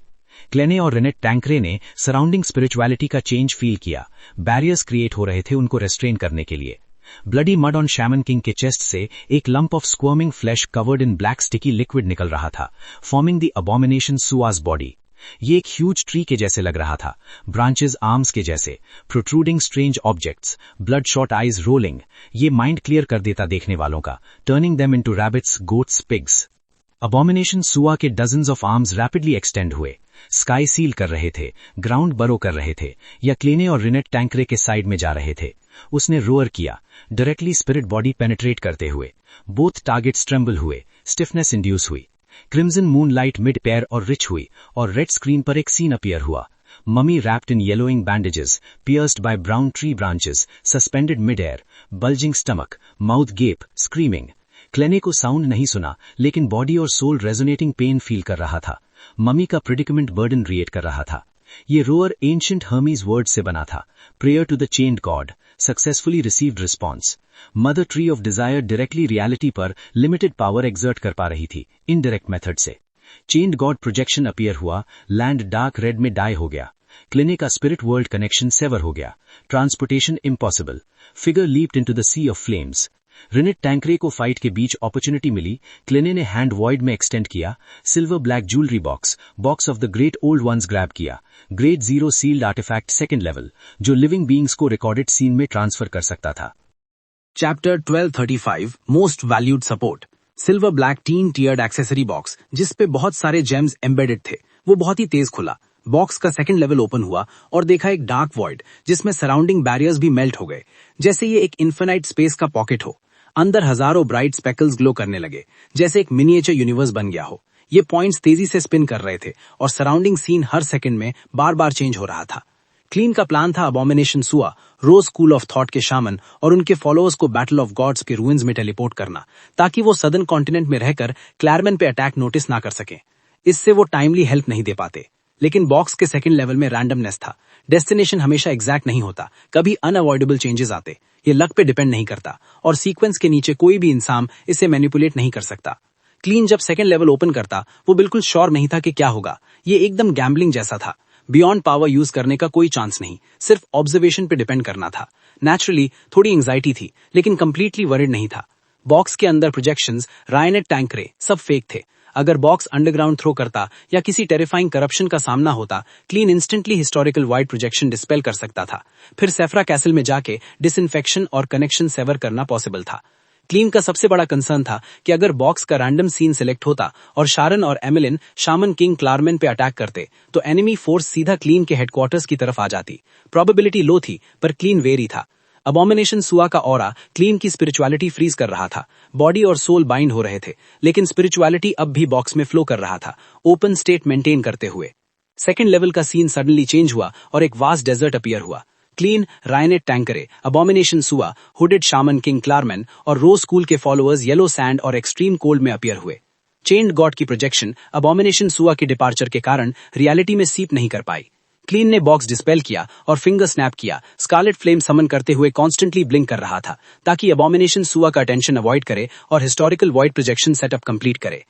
क्लेने और रेनेट टैंकरे ने सराउंडिंग स्पिरिचुअलिटी का चेंज फील किया, बैरियर्स क्रिएट हो रहे थे उनको रेस्ट्रेन करने के लिए। Bloody mud on shaman king के चेस्ट से एक lump of squirming flesh covered in black sticky liquid निकल रहा था, forming the abomination Suah's body. ये एक ह्यूज ट्री के जैसे लग रहा था, ब्रांचेस आर्म्स के जैसे, protruding strange objects, bloodshot eyes rolling. ये माइंड क्लियर कर देता देखने वालों का, turning them into rabbits, goats, pigs. Abomination Suah के dozens of arms rapidly extend हुए, स्काई सील कर रहे थे, ग्राउंड बरो कर रहे थे, या क्लेने और रिनेट टैंकरे के साइड में जा रहे थे। उसने रोअर किया, डायरेक्टली स्पिरिट बॉडी पेनिट्रेट करते हुए। बोथ टारगेट्स ट्रेम्बल हुए, स्टिफनेस इंड्यूस हुई। Crimson moon light mid pair और रिच हुई और रेड स्क्रीन पर एक सीन अपीयर हुआ। Mummy wrapped in yellowing bandages, pierced by brown tree branches, suspended mid air, bulging stomach, mouth gape, screaming. Klein को sound नहीं सुना, लेकिन बॉडी और सोल रेजोनेटिंग पेन फील कर रहा था। ममी का प्रिडिकमेंट बर्डन क्रिएट कर रहा था। ये रोअर एंशिएंट हर्मीज वर्ड से बना था, prayer to the chained god, successfully received response. Mother tree of desire directly reality पर लिमिटेड पावर एक्सर्ट कर पा रही थी, इनडायरेक्ट मेथड से। चेन्ड गॉड प्रोजेक्शन अपीयर हुआ, लैंड डार्क रेड में डाई हो गया। क्लिने का स्पिरिट वर्ल्ड कनेक्शन सेवर हो गया, transportation impossible. Figure leaped into the sea of flames. Reinette Tinekerr को फाइट के बीच अपॉर्चुनिटी मिली, क्लेने ने हैंड वॉइड में एक्सटेंड किया, silver black jewellery box, box of the great old ones grab किया, grade zero sealed artifact second level, जो living beings को रिकॉर्डेड सीन में ट्रांसफर कर सकता था। Chapter 1235 most valued support. Silver black tin tiered accessory box, जिसपे बहुत सारे जेम्स एम्बेडेड थे, वो बहुत ही तेज खुला। बॉक्स का सेकंड लेवल ओपन हुआ और देखा एक डार्क वॉइड, जिसमें सराउंडिंग बैरियर्स भी मेल्ट हो गए, जैसे ये एक इन्फिनाइट स्पेस का पॉकेट हो। अंदर हजारों ब्राइट स्पेकल्स ग्लो करने लगे, जैसे एक मिनिएचर यूनिवर्स बन गया हो। ये पॉइंट्स तेजी से स्पिन कर रहे थे और सराउंडिंग सीन हर सेकंड में बार बार चेंज हो रहा था। क्लीन का प्लान था abomination Sua, rose school of thought के शामन और उनके फॉलोअर्स को बैटल ऑफ गॉड्स के रूइंस में टेलीपोर्ट करना, ताकि वो सदर्न कॉन्टिनेंट में रहकर क्लैरमन पे अटैक नोटिस ना कर सकें। इससे वो टाइमली हेल्प नहीं दे पाते। लेकिन बॉक्स के सेकंड लेवल में रैंडमनेस था। डेस्टिनेशन हमेशा एग्जैक्ट नहीं होता, कभी अनअवॉइडेबल चेंजेस आते। ये लक पे डिपेंड नहीं करता और सीक्वेंस के नीचे कोई भी इंसान इसे मैनिपुलेट नहीं कर सकता। क्लीन जब सेकंड लेवल ओपन करता वो बिल्कुल श्योर नहीं था कि क्या होगा। ये एकदम गैम्बलिंग जैसा था। बियॉन्ड पावर यूज करने का कोई चांस नहीं, सिर्फ ऑब्जर्वेशन पे डिपेंड करना था। नेचुरली थोड़ी एंजाइटी थी, लेकिन कंप्लीटली वरिड नहीं था। बॉक्स के अंदर प्रोजेक्शंस, रायनेट टैंकरे सब फेक थे। अगर बॉक्स अंडरग्राउंड थ्रो करता या किसी टेरिफाइंग करप्शन का सामना होता, clean instantly historical wide projection dispel कर सकता था। फिर सेफ्रा कैसल में जाके डिसइंफेक्शन और कनेक्शन सेवर करना पॉसिबल था। क्लीन का सबसे बड़ा कंसर्न था कि अगर बॉक्स का रैंडम सीन सिलेक्ट होता और शारन और एमिलिन शामन किंग क्लारमैन पे अटैक करते, तो एनिमी फोर्स सीधा क्लीन के हेडक्वार्टर्स की तरफ आ जाती। प्रोबेबिलिटी लो थी, पर क्लीन वेरी था। अबॉमिनेशन सुआ का ऑरा क्लीन की स्पिरिचुअलिटी फ्रीज कर रहा था। बॉडी और सोल बाइंड हो रहे थे, लेकिन स्पिरिचुअलिटी अब भी बॉक्स में फ्लो कर रहा था, ओपन स्टेट मेंटेन करते हुए। सेकंड लेवल का सीन सडनली चेंज हुआ और एक वास्ट डेजर्ट अपीयर हुआ। क्लीन, रायनेट टैंकरे, अबॉमिनेशन सुआ, हुडेड शामन किंग क्लारमैन और रोज स्कूल के फॉलोअर्स येलो सैंड और एक्सट्रीम कोल्ड में अपीयर हुए। चेन्ड गॉड की प्रोजेक्शन अबॉमिनेशन सुआ के डिपार्चर के कारण रियलिटी में सीप नहीं कर पाई। क्लीन ने बॉक्स डिस्पेल किया और फिंगर स्नैप किया। स्कारलेट फ्लेम समन करते हुए कॉन्स्टेंटली ब्लिंक कर रहा था, ताकि अबॉमिनेशन सुआ का अटेंशन अवॉइड करे और historical void projection setup complete करे।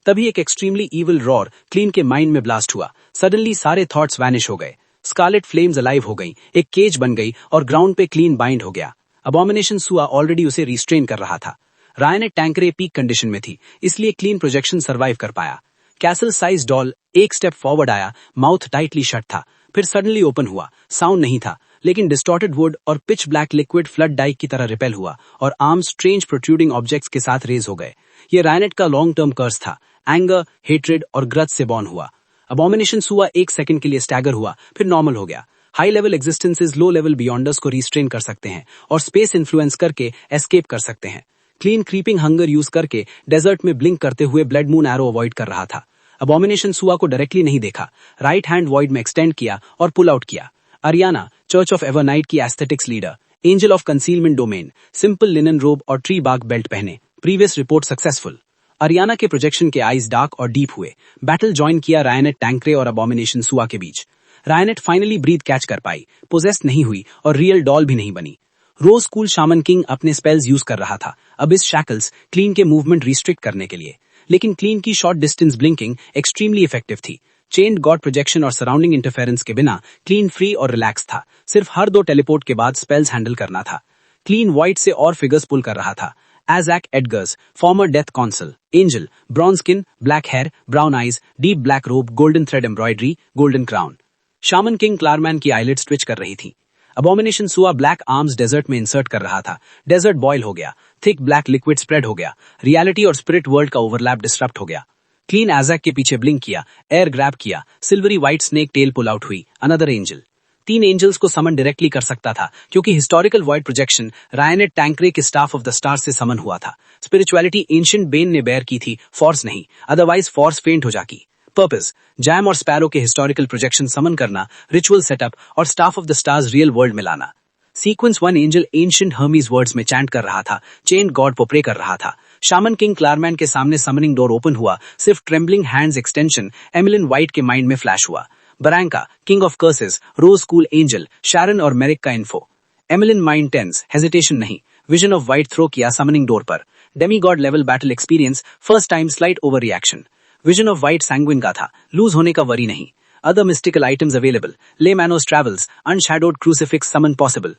तभी एक एक्सट्रीमली इविल रॉर क्लीन के माइंड में ब्लास्ट हुआ। सडनली सारे थॉट्स वैनिश हो गए। स्कारलेट फ्लेम्स अलाइव हो गई, एक केज बन गई और ग्राउंड पे क्लीन बाइंड हो गया। अबॉमिनेशन सुआ ऑलरेडी उसे रिस्ट्रेन कर रहा था। रायनेट टैंकरे पीक कंडीशन में थी, इसलिए क्लीन प्रोजेक्शन सर्वाइव कर पाया। कैसल साइज डॉल एक स्टेप फॉरवर्ड आया, माउथ टाइटली शट था, फिर सडनली ओपन हुआ। साउंड नहीं था, लेकिन डिस्टॉर्टेड वुड और pitch black liquid flood dike की तरह रिपेल हुआ और आर्म्स स्ट्रेंज प्रोट्रूडिंग ऑब्जेक्ट्स के साथ रेज हो गए। ये रायनेट का लॉन्ग टर्म कर्स था। एंगर, हेट्रेड और ग्रज से बॉर्न हुआ। अबॉमिनेशन सुआ एक सेकंड के लिए स्टैगर हुआ, फिर नॉर्मल हो गया। High level existences low level Beyonders को रिस्ट्रेन कर सकते हैं और स्पेस इन्फ्लुएंस करके एस्केप कर सकते हैं। क्लीन क्रीपिंग हंगर यूज करके डेजर्ट में ब्लिंक करते हुए ब्लड मून एरो अवॉइड कर रहा था। अबॉमिनेशन सुआ को डायरेक्टली नहीं देखा, राइट हैंड वॉइड में एक्सटेंड किया और पुल आउट किया। अरियाना, चर्च ऑफ एवरनाइट की aesthetics leader, angel of concealment domain, simple linen रोब और ट्री बार्क बेल्ट पहने। Previous report successful. अरियाना के प्रोजेक्शन के आईज डार्क और डीप हुए। बैटल ज्वाइन किया रायनेट टैंकरे और अबॉमिनेशन सुआ के बीच। रायनेट फाइनली ब्रीथ कैच कर पाई, पोजेस्ट नहीं हुई और रियल डॉल भी नहीं बनी। रोज स्कूल शामन किंग अपने स्पेल्स यूज कर रहा था, अब इस शैकल्स क्लीन के मूवमेंट रिस्ट्रिक्ट करने के लिए। लेकिन क्लीन की short distance blinking extremely effective थी। चेन्ड गॉड प्रोजेक्शन और सराउंडिंग इंटरफेरेंस के बिना क्लीन फ्री और रिलैक्स था। सिर्फ हर 2 टेलीपोर्ट के बाद स्पेल्स हैंडल करना था। क्लीन व्हाइट से और फिगर्स पुल कर रहा था। Azik Eggers, former death consul, angel, bronze skin, black hair, brown eyes, deep black robe, golden thread embroidery, golden crown. Shaman king Klarman की आईलिड्स ट्विच कर रही थी। Abomination Suah black arms desert में insert कर रहा था। Desert boil हो गया, थिक ब्लैक लिक्विड स्प्रेड हो गया। रियलिटी और स्पिरिट वर्ल्ड का ओवरलैप डिस्टर्ब हो गया। क्लीन एजैक के पीछे ब्लिंक किया, एयर ग्रैब किया, silvery white snake tail pull out हुई। Another angel. 3 एंजल्स को समन डायरेक्टली कर सकता था, क्योंकि historical void projection Reinette Tinekerr के स्टाफ ऑफ द स्टार्स से समन हुआ था। स्पिरिचुअलिटी एंशिएंट बेन ने बेयर की थी, फोर्स नहीं, अदरवाइज फोर्स फेंट हो जाती। पर्पस, जैम और स्पैरो के हिस्टोरिकल प्रोजेक्शन समन करना, रिचुअल सेटअप और staff of the stars real world में लाना। Sequence 1 angel ancient Hermes words में चैंट कर रहा था, चेन्ड गॉड को प्रे कर रहा था। शामन किंग क्लारमैन के सामने समनिंग डोर ओपन हुआ, सिर्फ trembling hands extension Emlyn White के माइंड में फ्लैश हुआ। Barranca, king of curses, Rose school angel, Sharron और मेरिक का info. Emlyn mind tense, hesitation नहीं, विजन ऑफ व्हाइट थ्रो किया समनिंग डोर पर। Demigod level battle experience, first time slight over reaction. Vision of white Sanguine का था, lose होने का worry नहीं। Other mystical items available, Leymano's travels, unshadowed crucifix समन possible.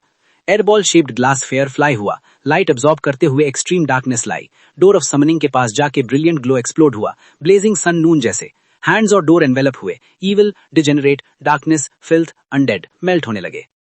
Air ball shaped glass sphere fly हुआ, light absorb करते हुए extreme darkness लाई। Door of summoning के पास जाके ब्रिलियंट ग्लो एक्सप्लोड हुआ, ब्लेजिंग सन नून जैसे। हैंड्स और डोर एनवेलप हुए, evil, degenerate, darkness, filth, undead melt होने लगे।